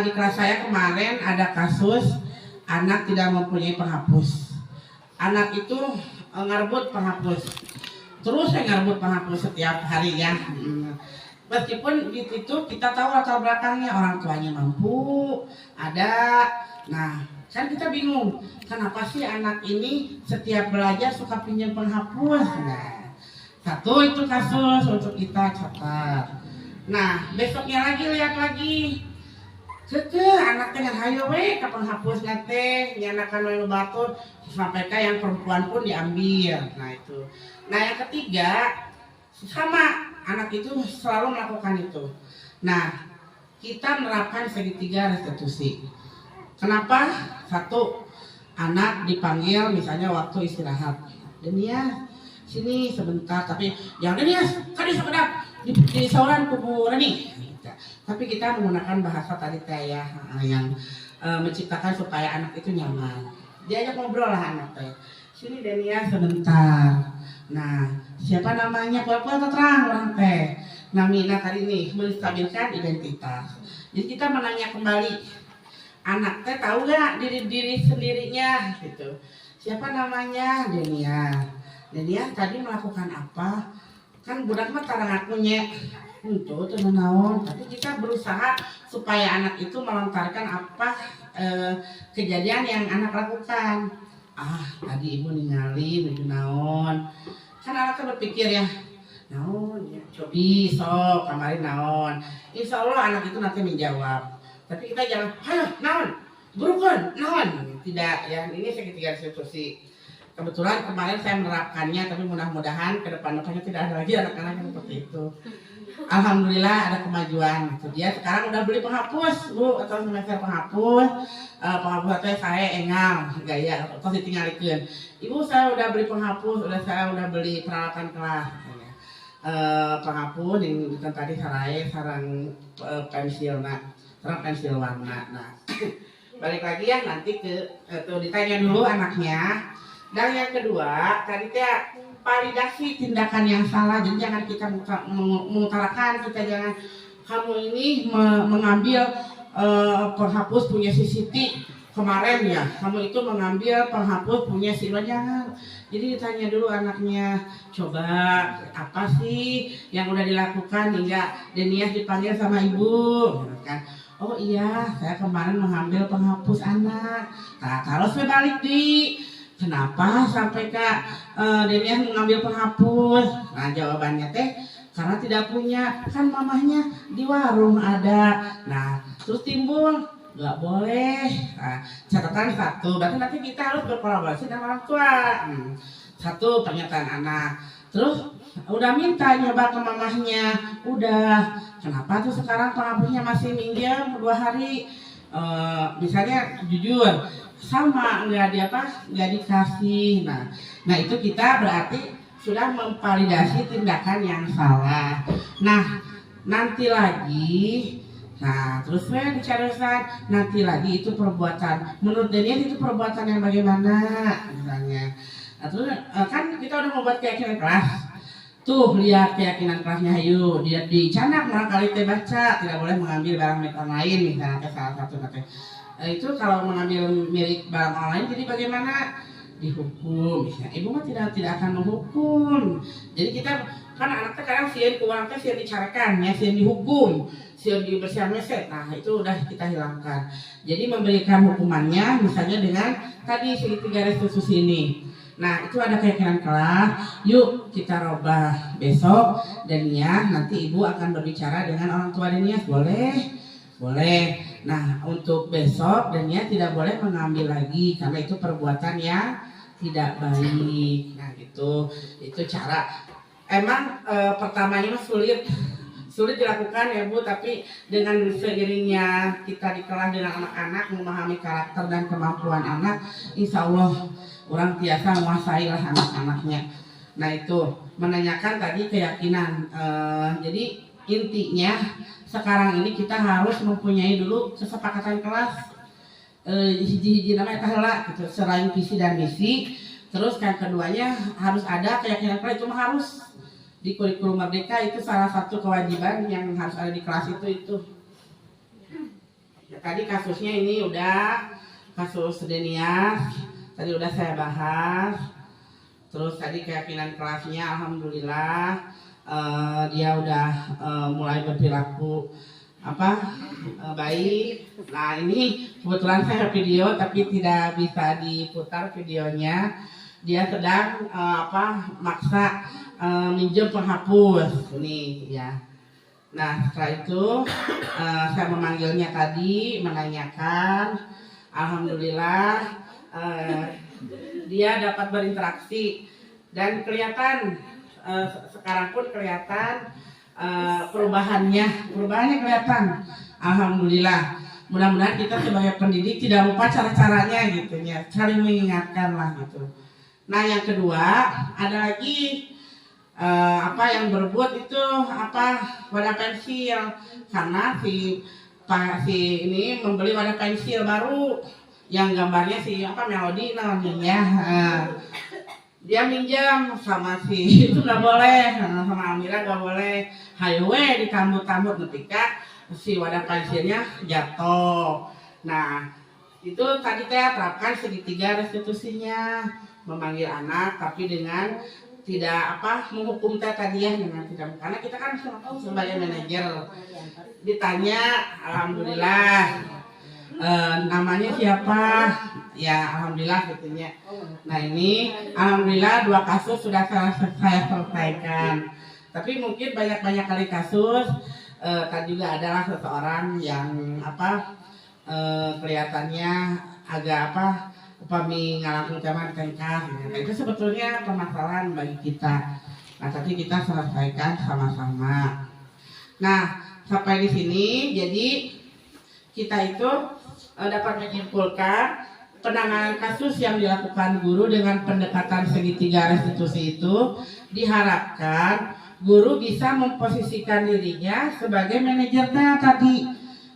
di kelas saya kemarin ada kasus anak tidak mempunyai penghapus. Anak itu ngerebut penghapus, terus saya ngerebut penghapus setiap hari ya. Meskipun di situ kita tahu latar belakangnya, orang tuanya mampu, ada. Nah, kan kita bingung, kenapa sih anak ini setiap belajar suka pinjam penghapus? Nah, 1 itu kasus untuk kita catat. Nah, besoknya lagi lihat lagi, anak dengan hayo we ke penghapus nate, nyanakan we batur, sampai ke yang perempuan pun diambil. Nah itu. Nah yang ketiga, sama anak itu selalu melakukan itu. Nah, kita menerapkan segitiga restitusi. Kenapa? 1, anak dipanggil misalnya waktu istirahat. Denia, sini sebentar, tapi jangan Denia, kan sebentar di sauran kuburan nih. Tapi kita menggunakan bahasa tadi teh ya, yang menciptakan supaya anak itu nyaman. Diajak ngobrol lah anak teh. Sini Denia sebentar. Nah, siapa namanya? Pura-pura terang orang teh. Nah, Mina tadi nih menstabilkan identitas. Jadi kita menanya kembali, anak teh tahu gak diri sendirinya gitu. Siapa namanya? Denia. Denia tadi melakukan apa? Kan budak mah tarang akunya. Untuk naon, tapi kita berusaha supaya anak itu melontarkan apa kejadian yang anak lakukan. Tadi ibu ningali menuju naon. Kan anaknya berpikir ya, naon ya, cobi sok kemarin naon. Insya Allah anak itu nanti menjawab. Tapi kita jangan, ayo naon, burukan naon. Tidak ya, ini segitiga restitusi. Kebetulan kemarin saya menerapkannya, tapi mudah-mudahan ke depan-depannya tidak ada lagi anak-anak yang seperti itu. Alhamdulillah ada kemajuan gitu. Dia sekarang udah beli penghapus Bu, atau semester penghapus. Penghapus saya engal gaya atau ditinggalikeun. Ibu saya udah beli penghapus, saya udah beli peralatan kelas. Penghapus yang tadi sarang pensil pensil warna. Nah, balik lagi ya nanti tuh ditanya dulu anaknya. Dan yang kedua tadi teh validasi tindakan yang salah. Jadi jangan kita mengutarakan, kita jangan kamu ini mengambil penghapus punya si Siti kemarin ya, kamu itu mengambil penghapus punya si Iwan, jangan. Jadi ditanya dulu anaknya, coba apa sih yang udah dilakukan hingga Denias dipanggil sama ibu kan. Oh iya, saya kemarin mengambil penghapus anak. Nah, terus balik di kenapa sampai Kak Denian mengambil penghapus? Nah jawabannya teh karena tidak punya, kan mamahnya di warung ada. Nah terus timbul nggak boleh. Nah, catatan satu, berarti nanti kita harus berkolaborasi dengan orang tua. Satu, pernyataan anak. Terus udah minta nyoba ke mamahnya, udah. Kenapa tuh sekarang pengapusnya masih minjem 2 hari? Misalnya jujur, sama nggak dikasih. Nah itu kita berarti sudah memvalidasi tindakan yang salah. Nah nanti lagi, terus dicarikan nanti lagi itu perbuatan menurut Daniel itu perbuatan yang bagaimana misalnya. Terus kan kita udah membuat keyakinan kelas. Tuh lihat keyakinan kelasnya, ayo dia dicanak malah kali teh baca tidak boleh mengambil barang milik orang lain misalnya salah satu katanya. Itu kalau mengambil milik barang orang lain jadi bagaimana? Dihukum. Misalnya ibu mah tidak akan menghukum. Jadi kita kan anaknya kadang sieun keuangan teh sieun dicarakan ya, sieun dihukum, sieun dibersihan meset. Nah itu udah kita hilangkan. Jadi memberikan hukumannya misalnya dengan tadi segitiga restitusi ini. Nah itu ada keyakinan kelas, yuk kita robah besok. Dan ya nanti ibu akan berbicara dengan orang tua Denias, boleh? Boleh. Nah untuk besok Denias tidak boleh mengambil lagi karena itu perbuatan yang tidak baik. Nah itu cara. Emang pertamanya sulit dilakukan ya Bu, tapi dengan seiringnya kita di kelas dengan anak-anak memahami karakter dan kemampuan anak, insya Allah orang biasa menguasai lah anak-anaknya. Nah itu menanyakan tadi keyakinan. Jadi intinya sekarang ini kita harus mempunyai dulu kesepakatan kelas. Hiji-hiji namanya tahela gitu, selain visi dan misi. Terus yang keduanya harus ada keyakinan kelas, itu mah harus di kurikulum merdeka, itu salah satu kewajiban yang harus ada di kelas itu. Ya, tadi kasusnya ini udah kasus Denias. Tadi udah saya bahas. Terus tadi keyakinan kelasnya alhamdulillah dia udah mulai berperilaku baik. Nah ini kebetulan saya video tapi tidak bisa diputar videonya. Dia sedang maksa minjem penghapus nih ya. Nah setelah itu saya memanggilnya tadi menanyakan, alhamdulillah dia dapat berinteraksi dan kelihatan sekarang pun kelihatan perubahannya kelihatan, alhamdulillah. Mudah-mudahan kita sebagai pendidik tidak lupa cara-caranya gitu ya, saling mengingatkan lah gitu. Nah yang kedua ada lagi yang berbuat itu wadah pensil, karena si ini membeli wadah pensil baru yang gambarnya Melody namanya. Dia minjam sama si itu nggak boleh, sama Amira nggak boleh. Hayo ditambut-tambut ketika si wadah pensilnya jatuh. Nah itu tadi saya terapkan segitiga restitusinya, memanggil anak tapi dengan tidak menghukum tadi ya, dengan tidak, karena kita kan sebagai manajer ditanya alhamdulillah namanya siapa ya, alhamdulillah gitunya. Nah ini alhamdulillah 2 kasus sudah saya selesaikan, tapi mungkin banyak kali kasus. Tadi juga adalah seseorang yang kelihatannya agak upami ngalamin zaman tengkar. Nah, itu sebetulnya permasalahan bagi kita. Nah tapi kita selesaikan sama-sama. Nah sampai di sini jadi kita itu dapat menyimpulkan penanganan kasus yang dilakukan guru dengan pendekatan segitiga restitusi itu diharapkan guru bisa memposisikan dirinya sebagai manajernya tadi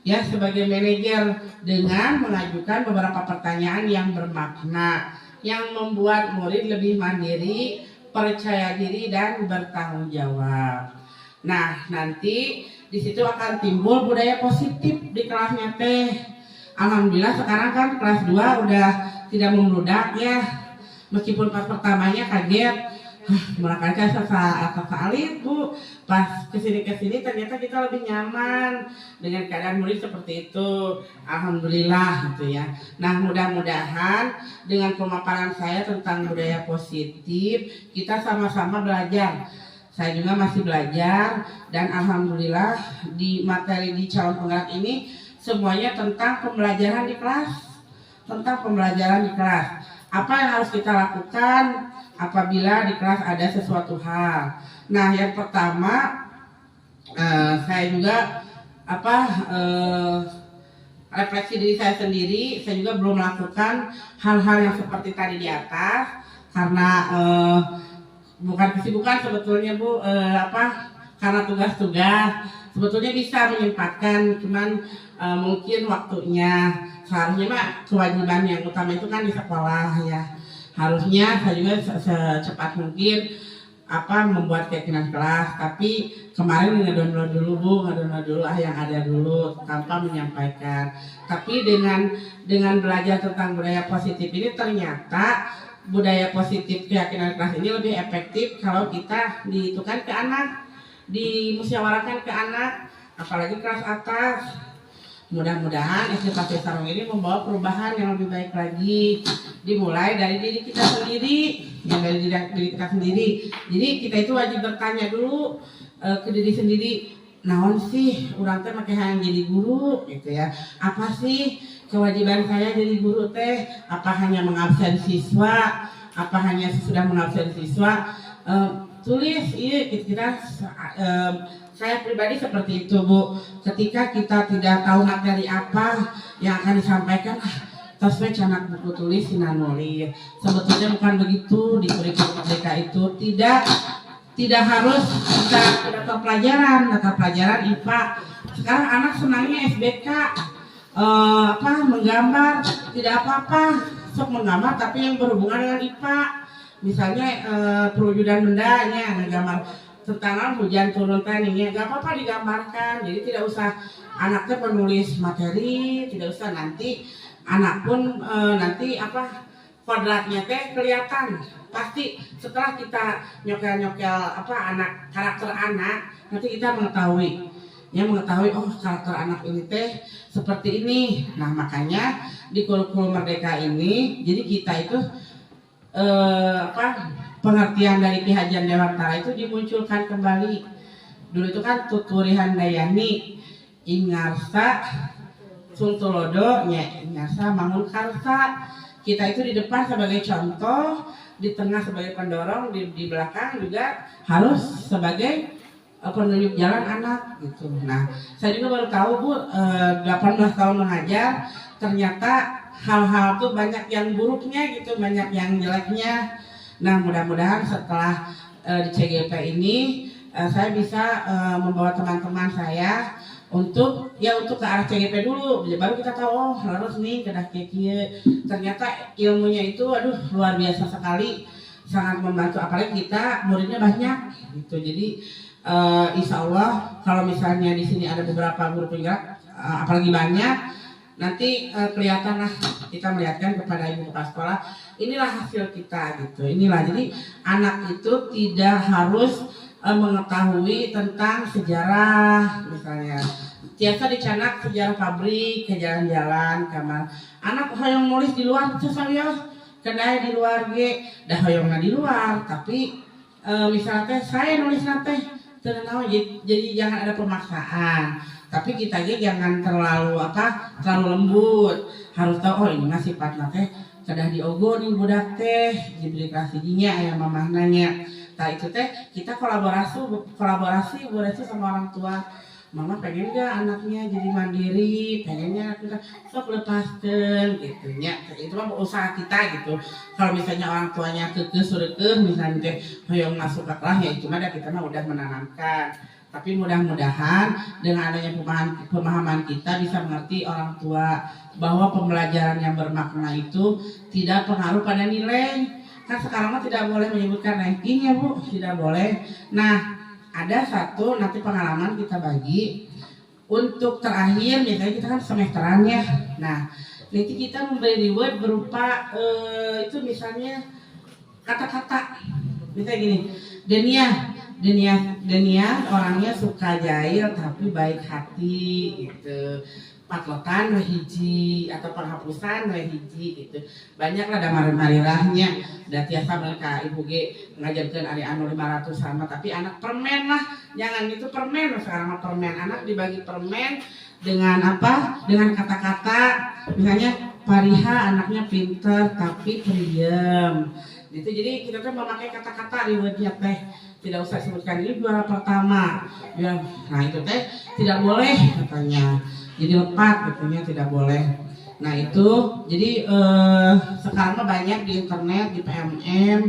ya, sebagai manajer dengan mengajukan beberapa pertanyaan yang bermakna yang membuat murid lebih mandiri, percaya diri dan bertanggung jawab. Nah nanti di situ akan timbul budaya positif di kelasnya teh. Alhamdulillah sekarang kan kelas 2 udah tidak membludak ya. Meskipun pas pertamanya kaget, mereka salit Bu. Pas kesini ternyata kita lebih nyaman dengan keadaan murid seperti itu. Alhamdulillah gitu ya. Nah mudah-mudahan dengan pemaparan saya tentang budaya positif kita sama-sama belajar. Saya juga masih belajar dan alhamdulillah di materi di calon penggerak ini semuanya tentang pembelajaran di kelas, tentang pembelajaran di kelas. Apa yang harus kita lakukan apabila di kelas ada sesuatu hal. Nah, yang pertama saya juga refleksi diri saya sendiri. Saya juga belum melakukan hal-hal yang seperti tadi di atas karena bukan kesibukan sebetulnya Bu, karena tugas-tugas sebetulnya bisa menyempatkan, cuman mungkin waktunya. Seharusnya mah kewajiban yang utama itu kan di sekolah ya. Harusnya saya juga secepat mungkin membuat keyakinan kelas, tapi kemarin ngedownload dulu Bu, ngedownload dulu yang ada dulu tanpa menyampaikan. Tapi dengan belajar tentang budaya positif ini ternyata budaya positif keyakinan kelas ini lebih efektif kalau kita dihitungkan ke anak, dimusyawarahkan ke anak, apalagi kelas atas. Mudah-mudahan SD Pasir Sarung ini membawa perubahan yang lebih baik lagi, dimulai dari diri kita sendiri, dari diri kita sendiri. Jadi kita itu wajib bertanya dulu ke diri sendiri, naon sih urang teh make hayang jadi guru gitu ya. Apa sih kewajiban saya jadi guru teh? Apa hanya mengabsen siswa? Apa hanya sudah mengabsen siswa? Tulis kita saya pribadi seperti itu Bu. Ketika kita tidak tahu materi apa yang akan disampaikan, taswe canak buku tulis sinanuli. Sebetulnya bukan begitu di kurikulum merdeka itu. Tidak harus data pelajaran IPA. Sekarang anak senangnya SBK, menggambar, tidak apa-apa, sok menggambar tapi yang berhubungan dengan IPA. Misalnya perwujudan bendanya, menggambar tentang hujan turun taningnya, gak apa-apa digambarkan. Jadi tidak usah anaknya penulis materi, tidak usah nanti anak pun kodratnya teh kelihatan. Pasti setelah kita nyokel-nyokel anak, karakter anak, nanti kita mengetahui oh karakter anak ini teh seperti ini. Nah makanya di kurikulum merdeka ini jadi kita itu pengertian dari Ki Hajar Dewantara itu dimunculkan kembali. Dulu itu kan tuturi handayani ingarsa suntulodo ingarsa mangun karsa. Kita itu di depan sebagai contoh, di tengah sebagai pendorong, di belakang juga harus sebagai penunjuk jalan anak gitu. Nah, saya juga baru tahu Bu, 18 tahun mengajar ternyata hal-hal tuh banyak yang buruknya gitu, banyak yang jeleknya. Nah mudah-mudahan setelah di CGP ini saya bisa membawa teman-teman saya untuk ke arah CGP dulu, baru kita tahu oh harus nih kedah kieu. Ternyata ilmunya itu luar biasa sekali, sangat membantu, apalagi kita muridnya banyak gitu. Jadi insya Allah kalau misalnya di sini ada beberapa guru penggerak apalagi banyak, nanti kelihatan lah, kita melihatkan kepada ibu kepala sekolah, inilah hasil kita gitu. Inilah, jadi anak itu tidak harus mengetahui tentang sejarah misalnya. Tiasa dicanak sejarah pabrik, ke jalan-jalan, kamar. Anak hoyong nulis di luar, sesayos, kedai di luar ge, dah hoyongnya di luar, tapi misalnya saya nulis nate, jadi jangan ada pemaksaan. Tapi kita aja jangan terlalu lembut, harus tahu oh ini mah sifatna teh kedah diogo nih budak teh diberi kasihnya aya mamah nanya. Nah itu teh kita kolaborasi sama orang tua. Mama pengen gak anaknya jadi mandiri, pengennya kita sok lepaskan gitu nya. Itu mah usaha kita gitu. Kalau misalnya orang tuanya kekeh misalnya teh hoyong masuk ke kelas ya itu mah kita mah udah menanamkan. Tapi mudah-mudahan dengan adanya pemahaman kita bisa mengerti orang tua bahwa pembelajaran yang bermakna itu tidak pengaruh pada nilai. Kan sekarang mah tidak boleh menyebutkan ranking ya Bu, tidak boleh. Nah ada satu nanti pengalaman kita bagi untuk terakhir, biasanya kita kan semesteran ya. Nah nanti kita memberi reward berupa itu misalnya kata-kata, misalnya gini, Denia orangnya suka jahil tapi baik hati gitu. patlotan hiji atau penghapusan hiji gitu. Banyak lah ada marirahnya. Da tiasa mereka ibu ge ngajarkeun ari anu 500 sama tapi anak permen lah. Jangan gitu permen sekarang mah permen. Anak dibagi permen dengan apa? Dengan kata-kata misalnya Pariha anaknya pinter tapi pendiam. Gitu. Jadi kita tuh memakai kata-kata riwayatnya teh tidak usah sebutkan ini juara pertama. Ya, nah itu teh tidak boleh katanya. Jadi lepat gitunya tidak boleh. Nah itu jadi sekarang banyak di internet di PMM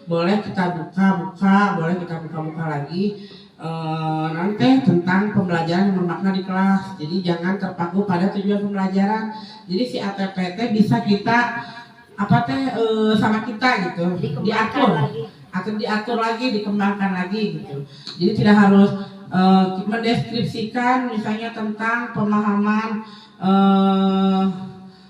boleh kita buka boleh kita buka lagi nanti tentang pembelajaran yang bermakna di kelas. Jadi jangan terpaku pada tujuan pembelajaran. Jadi si ATPT bisa kita apa teh sama kita gitu diatur atau diatur lagi dikembangkan lagi gitu. Jadi tidak harus mendeskripsikan misalnya tentang pemahaman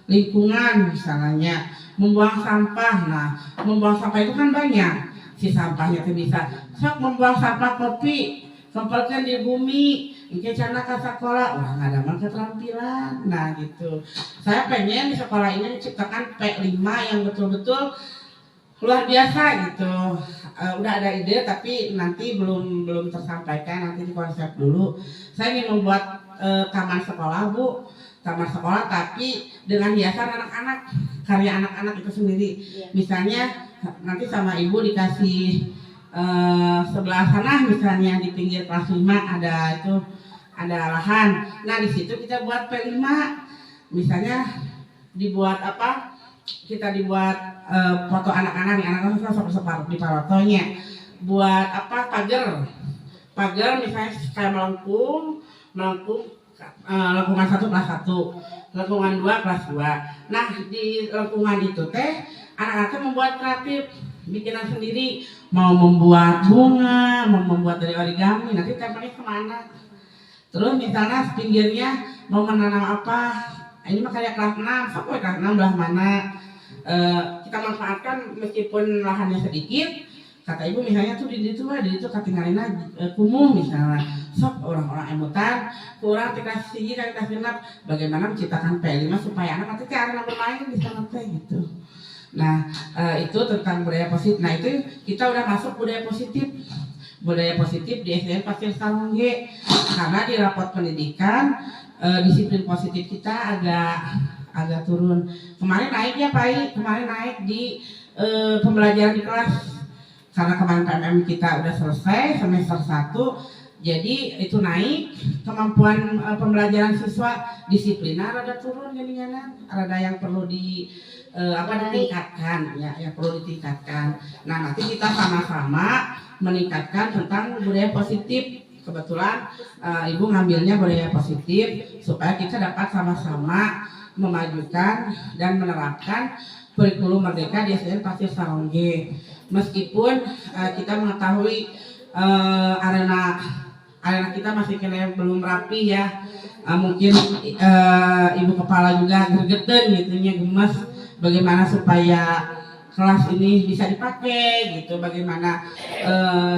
lingkungan misalnya membuang sampah. Nah membuang sampah itu kan banyak si sampahnya itu bisa sok membuang sampah kopi kempelkan di bumi mungkin cana ke sekolah nggak ada mah keterampilan. Nah gitu saya pengen di sekolah ini menciptakan P5 yang betul-betul luar biasa gitu. Udah ada ide tapi nanti belum tersampaikan, nanti dikonsep dulu. Saya ingin membuat taman sekolah Bu, taman sekolah tapi dengan hiasan anak-anak, karya anak-anak itu sendiri. Misalnya nanti sama ibu dikasih sebelah sana misalnya di pinggir kelas 5 ada lahan. Nah di situ kita buat P5, misalnya dibuat apa? Kita dibuat foto anak-anak nih, anak-anak separuh di parotonya buat apa pagar misalnya kayak melengkung lengkungan 1 kelas 1 lengkungan 2 kelas 2. Nah di lengkungan itu teh anak-anaknya membuat kreatif bikinan sendiri, mau membuat bunga, mau membuat dari origami, nanti tempelnya kemana. Terus misalnya pinggirnya mau menanam apa, ini mah kayak kelas 6, sok kelas 6 belah mana. Kita manfaatkan meskipun lahannya sedikit, kata ibu misalnya tuh di situ katingalina kumuh misalnya, sok orang-orang emutan kurang kelas 1 kelas 6 bagaimana menciptakan P5 supaya anak nanti arena bermain di sana teh gitu. Nah itu tentang budaya positif. Nah itu kita udah masuk budaya positif di SDN Pasir Sarongge karena di rapot pendidikan disiplin positif kita agak turun. Kemarin naik ya Pak, kemarin naik di pembelajaran di kelas karena kemarin PMM kita udah selesai semester 1, jadi itu naik kemampuan pembelajaran siswa, disiplinnya rada turun jadinya, rada yang perlu ditingkatkan ya, yang perlu ditingkatkan. Nah nanti kita sama-sama meningkatkan tentang budaya positif. Kebetulan ibu ngambilnya budaya positif supaya kita dapat sama-sama memajukan dan menerapkan kurikulum merdeka di SDN Pasir Sarongge. Meskipun kita mengetahui arena kita masih belum rapi ya, mungkin ibu kepala juga gergeten gitunya, gemes bagaimana supaya kelas ini bisa dipakai gitu, bagaimana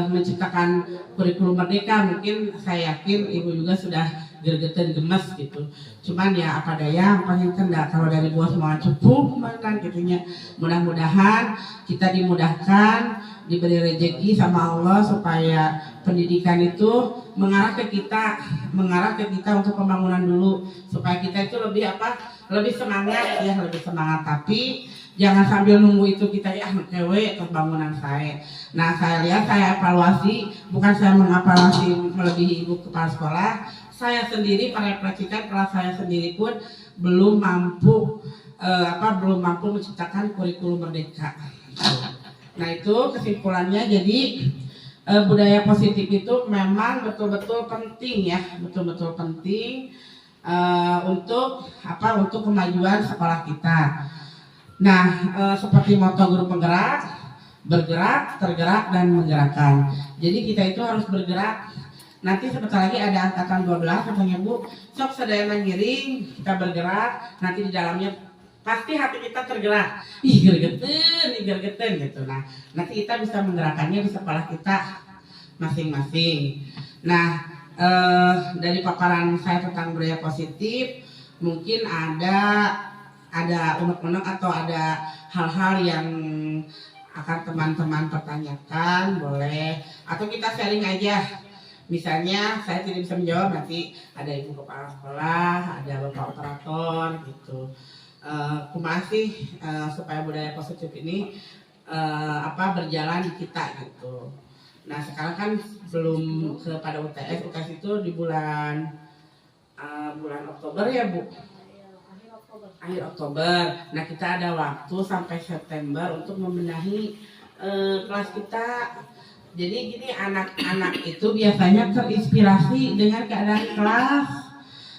menciptakan kurikulum merdeka. Mungkin saya yakin ibu juga sudah gergeten gemes gitu, cuman ya apa daya paling kendak kalau dari bos mau cukup kan gitunya. Mudah-mudahan kita dimudahkan, diberi rezeki sama Allah supaya pendidikan itu mengarah ke kita untuk pembangunan dulu, supaya kita itu lebih semangat ya, lebih semangat. Tapi jangan sambil nunggu itu kita kewe pembangunan saya. Nah saya lihat, saya evaluasi, bukan saya mengevaluasi melebihi ibu kepala sekolah, saya sendiri merefleksikan kelas saya sendiri pun belum mampu menciptakan kurikulum merdeka. Nah itu kesimpulannya. Jadi budaya positif itu memang betul-betul penting ya, betul-betul penting untuk kemajuan sekolah kita. Nah seperti moto guru penggerak, bergerak, tergerak, dan menggerakkan. Jadi kita itu harus bergerak. Nanti sebentar lagi ada angkatan 12 katanya Bu, sok sedayana ngiring, kita bergerak, nanti di dalamnya pasti hati kita tergerak, gergeten gitu. Nah nanti kita bisa menggerakkannya di sekolah kita masing-masing. Nah dari paparan saya tentang budaya positif, mungkin ada unek-unek atau ada hal-hal yang akan teman-teman pertanyakan, boleh, atau kita sharing aja. Misalnya saya tidak bisa menjawab, nanti ada ibu kepala sekolah, ada bapak operator gitu. Kumaha sih supaya budaya positif ini berjalan di kita gitu. Nah sekarang kan belum kepada UTS itu di bulan Oktober ya Bu? Akhir Oktober. Nah kita ada waktu sampai September untuk membenahi kelas kita. Jadi gini, anak-anak itu biasanya terinspirasi dengan keadaan kelas.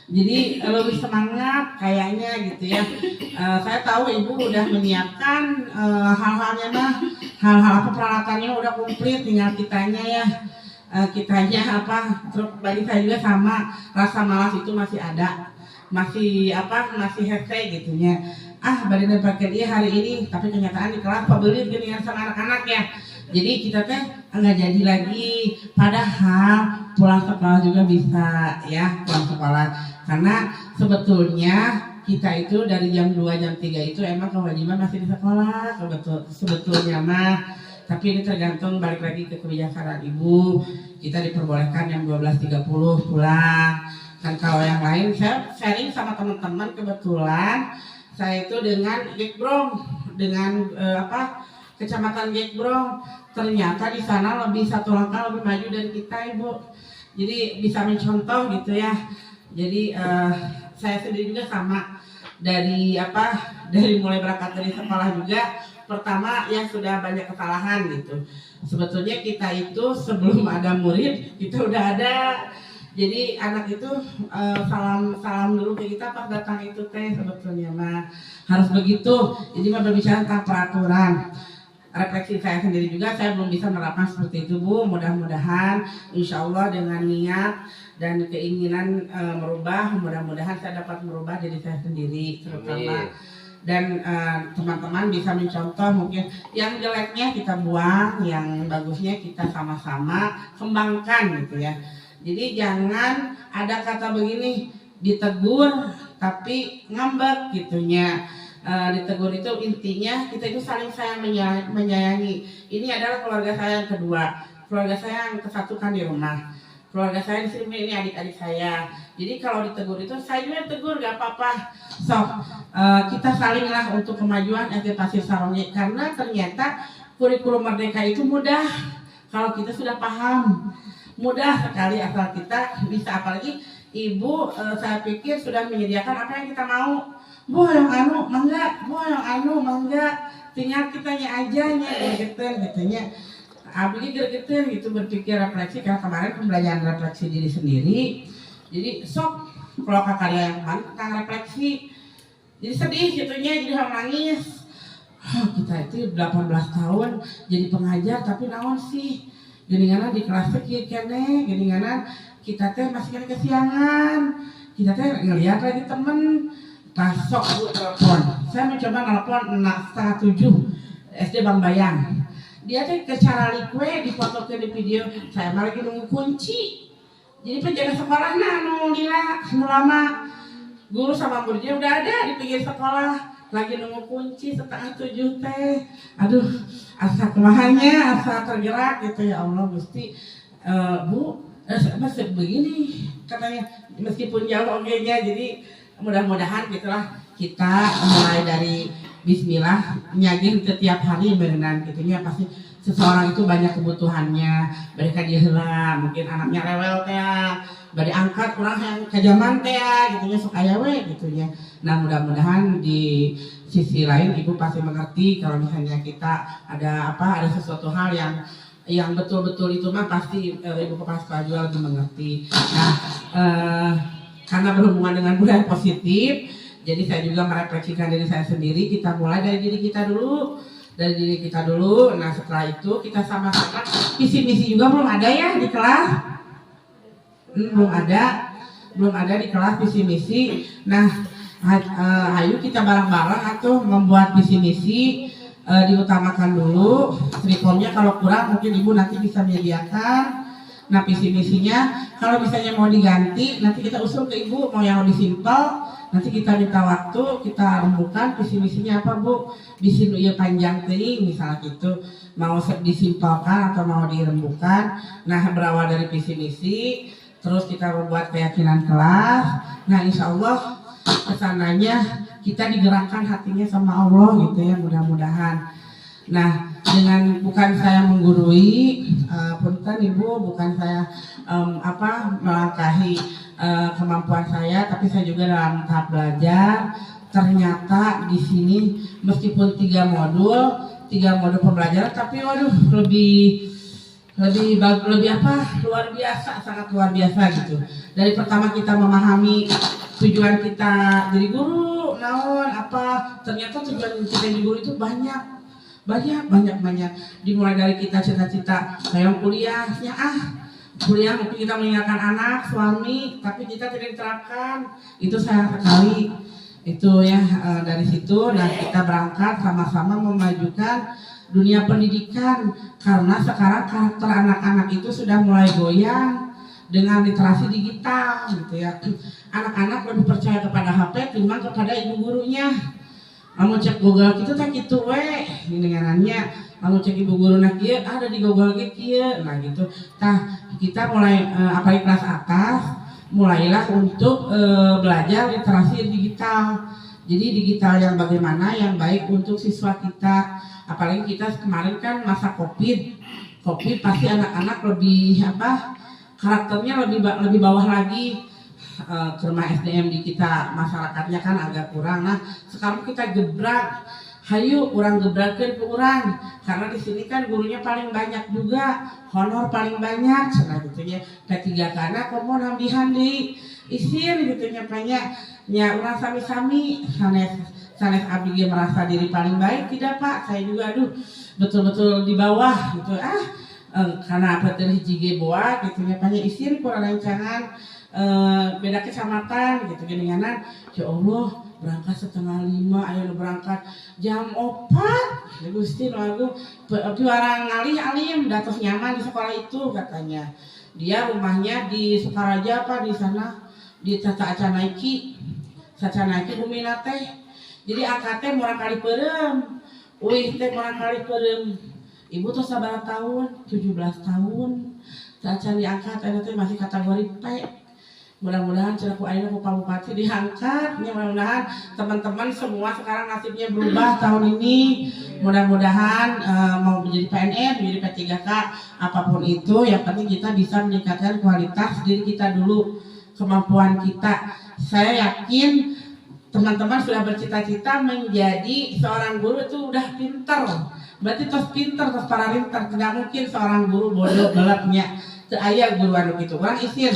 Jadi lebih semangat kayaknya gitu ya. Saya tahu ibu udah menyiapkan hal-halnya hal-hal peralatannya udah komplit, tinggal kitanya ya. Terus bagi saya juga sama, rasa malas itu masih ada. Masih hashtag gitunya. Bari pakai dia hari ini, tapi kenyataan di kelas pebelit gini sama anak-anak ya. Jadi kita nggak jadi lagi, padahal pulang sekolah juga bisa ya, pulang sekolah. Karena sebetulnya kita itu dari jam 2, jam 3 itu emang kewajiban masih di sekolah sebetulnya tapi ini tergantung balik lagi ke kebijaksanaan ibu. Kita diperbolehkan jam 12.30 pulang. Kan kalau yang lain saya sharing sama teman-teman, kebetulan saya itu dengan Gekbrong, dengan Kecamatan Gekbrong, ternyata di sana lebih satu langkah lebih maju dari kita ibu. Jadi bisa mencontoh gitu ya. Jadi saya sendiri juga sama dari mulai berangkat dari sekolah juga. Pertama yang sudah banyak kesalahan gitu. Sebetulnya kita itu sebelum ada murid kita udah ada. Jadi anak itu salam dulu ke kita pas datang itu sebetulnya harus begitu. Jadi berbicara tentang peraturan. Refleksi saya sendiri juga, saya belum bisa menerapkan seperti itu Bu. Mudah-mudahan insya Allah dengan niat dan keinginan merubah, mudah-mudahan saya dapat merubah diri saya sendiri terutama. Dan teman-teman bisa mencontoh, mungkin yang jeleknya kita buang, yang bagusnya kita sama-sama kembangkan gitu ya. Jadi jangan ada kata begini, ditegur tapi ngambek gitunya. Ditegur itu intinya kita itu saling sayang menyayangi. Ini adalah keluarga saya yang kedua, keluarga saya yang kesatukan di rumah, keluarga saya di sini, ini adik-adik saya. Jadi kalau ditegur itu saya juga tegur, gak apa-apa. Kita salinglah untuk kemajuan SD Pasir Sarongi, karena ternyata kurikulum Merdeka itu mudah kalau kita sudah paham, mudah sekali asal kita bisa. Apalagi ibu saya pikir sudah menyediakan apa yang kita mau. Bu yang mangga, tinggal kitanya aja gergeten gitunya. Abdi gergeten gitu, berpikir refleksi, karena kemarin pembelajaran refleksi diri sendiri. Jadi sok kalau karya yang kemarin tentang refleksi. Jadi sedih gitunya, jadi orang nangis. Kita itu 18 tahun jadi pengajar tapi naon sih? Gini-gana di kelas kieu keneh, gini-gana kita masih kesiangan. Kita ngelihat lagi temen. Pasok Bu telepon, saya mencoba nelpon 6:30 SD Bang Bayang. Dia ke cara kue difotokan di video. Saya malah lagi nunggu kunci. Jadi penjaga sekolah nu lama. Guru sama muridnya udah ada di pinggir sekolah, lagi nunggu kunci 6:30 Aduh, asa kemahannya, asa tergerak gitu ya Allah Gusti. Bu, masih begini katanya, meskipun jauh nya. Jadi mudah-mudahan gitulah, kita mulai dari bismillah nyagin setiap hari berenang gitunya. Pasti seseorang itu banyak kebutuhannya, mereka diheula, mungkin anaknya rewel bari angkat orang yang kejaman gitunya supaya gitunya. Nah mudah-mudahan di sisi lain ibu pasti mengerti kalau misalnya kita ada sesuatu hal yang betul-betul itu pasti ibu kepala sekolah juga lebih mengerti. Nah karena berhubungan dengan budaya positif, jadi saya juga merefleksikan diri saya sendiri. Kita mulai dari diri kita dulu, Nah setelah itu kita sama-sama visi misi juga belum ada ya di kelas, belum ada di kelas visi misi. Nah, ayo kita bareng-bareng atau membuat visi misi. Diutamakan dulu, trikolnya kalau kurang mungkin ibu nanti bisa menyediakan. Nah visi misinya kalau misalnya mau diganti nanti kita usul ke ibu mau yang lebih simpel, nanti kita minta waktu, kita rembukan visi misinya apa bu, visi ya panjang teuing misalnya gitu, mau disimpelkan atau mau dirembukan. Nah berawal dari visi misi, terus kita membuat keyakinan kelas. Nah insya Allah kesananya kita digerakkan hatinya sama Allah gitu ya, mudah-mudahan. Nah dengan bukan saya menggurui, punten ibu, bukan saya melangkahi kemampuan saya, tapi saya juga dalam tahap belajar. Ternyata di sini meskipun 3 modul pembelajaran, tapi waduh lebih luar biasa, sangat luar biasa gitu. Dari pertama kita memahami tujuan kita jadi guru, naon apa, ternyata tujuan kita jadi guru itu banyak. Dimulai dari kita cita-cita kayak kuliahnya, kuliah mungkin kita meninggalkan anak, suami, tapi kita tidak diterapkan. Itu sayang sekali. Itu ya, dari situ dan kita berangkat sama-sama memajukan dunia pendidikan, karena sekarang karakter anak-anak itu sudah mulai goyang dengan literasi digital gitu ya. Anak-anak lebih percaya kepada HP ketimbang kepada ibu gurunya. Kamu cek Google gitu tak gitu we denganannya, kamu cek ibu guru nak kieu ada di Google ge kieu, nah gitu. Nah kita mulai apalagi kelas atas mulailah untuk belajar literasi digital. Jadi digital yang bagaimana yang baik untuk siswa kita, apalagi kita kemarin kan masa covid pasti anak-anak lebih karakternya lebih bawah lagi. Kerma SDM di kita masyarakatnya kan agak kurang. Nah sekarang kita gebrak, hayu orang gebrakin ke orang, karena di sini kan gurunya paling banyak juga, honor paling banyak, nah gitu ya. Ketiga karena komo nambihan di isin gitu nya banyak, nya orang sami-sami, sanes abdi merasa diri paling baik, tidak pak, saya juga betul-betul di bawah gitu karena apa teh hiji boa gitu nya banyak isin kurang rancangan. Beda kecamatan gitu geninganan, ya Allah berangkat 4:30, ayo berangkat jam 4 ya Gusti lagu piwarang alim datos nyaman di sekolah itu katanya. Dia rumahnya di Sukaraja apa di sana di Sacanaiki Bumina teh. Jadi akad teh murah kali perem, uih teh murah kali perem. Ibu tuh sabar tahun 17 tahun sacan diangkat teh masih kategori P. Mudah-mudahan ceraku ayeuna ku Pak Bupati diangkat, ya mudah-mudahan teman-teman semua sekarang nasibnya berubah tahun ini. Mudah-mudahan mau menjadi PNS, menjadi P3K, apapun itu, yang penting kita bisa meningkatkan kualitas diri kita dulu, kemampuan kita. Saya yakin teman-teman sudah bercita-cita menjadi seorang guru itu udah pinter. Berarti terus pinter, terus paralinter. Tidak mungkin seorang guru bodoh gelapnya. Aya guru anu gitu, orang isin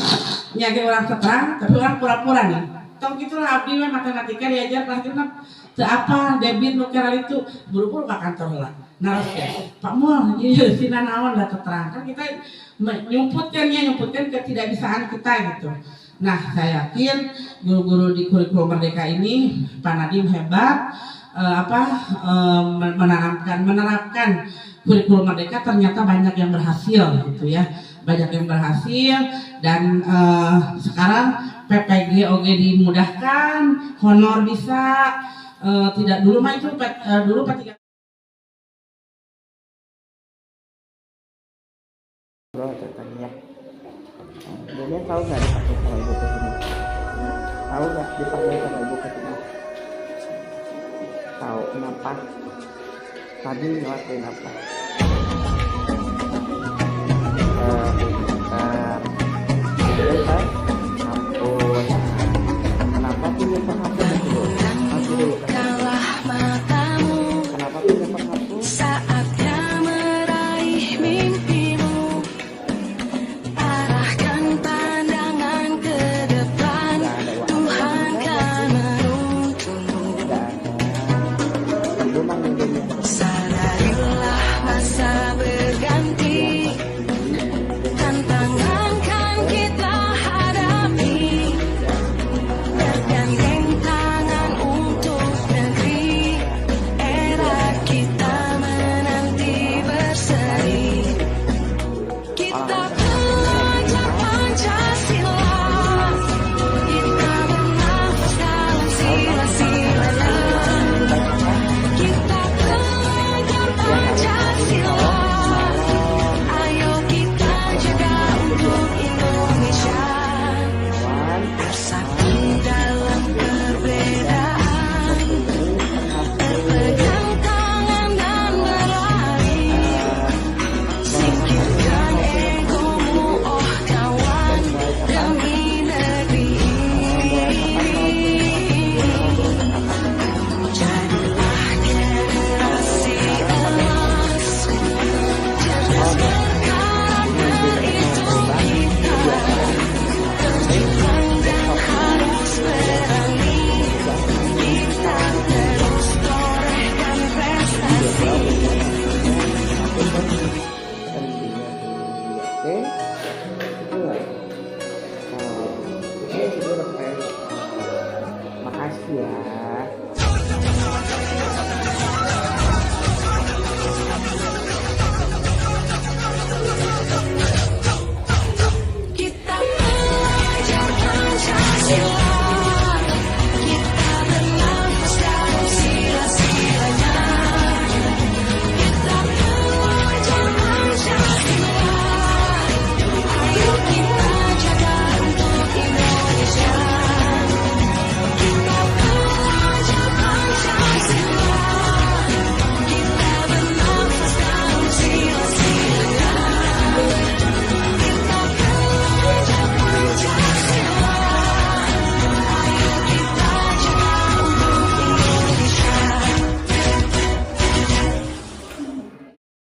nyage orang terang, tapi orang pura-pura nih. Tong gitulah abdi mah matematika diajar kelas 6. Teu apa debit nu kira itu, buru-buru ka kantor heula. Naros teh, Pak Mul, ieu sina naon da terang. Kan kita nyumputkan ketidakbisaan kita gitu. Nah, saya yakin guru-guru di kurikulum Merdeka ini Pak Nadiem hebat, menerapkan kurikulum Merdeka ternyata banyak yang berhasil gitu ya. Banyak yang berhasil dan sekarang PPG OG dimudahkan, honor bisa, tidak dulu mah itu dulu P3. Bro, katanya. Dia tahu nggak dipakai sama ibu kesini? Tahu nggak dipakai sama ibu kesini? Tahu kenapa? Tadi ngelakuin apa?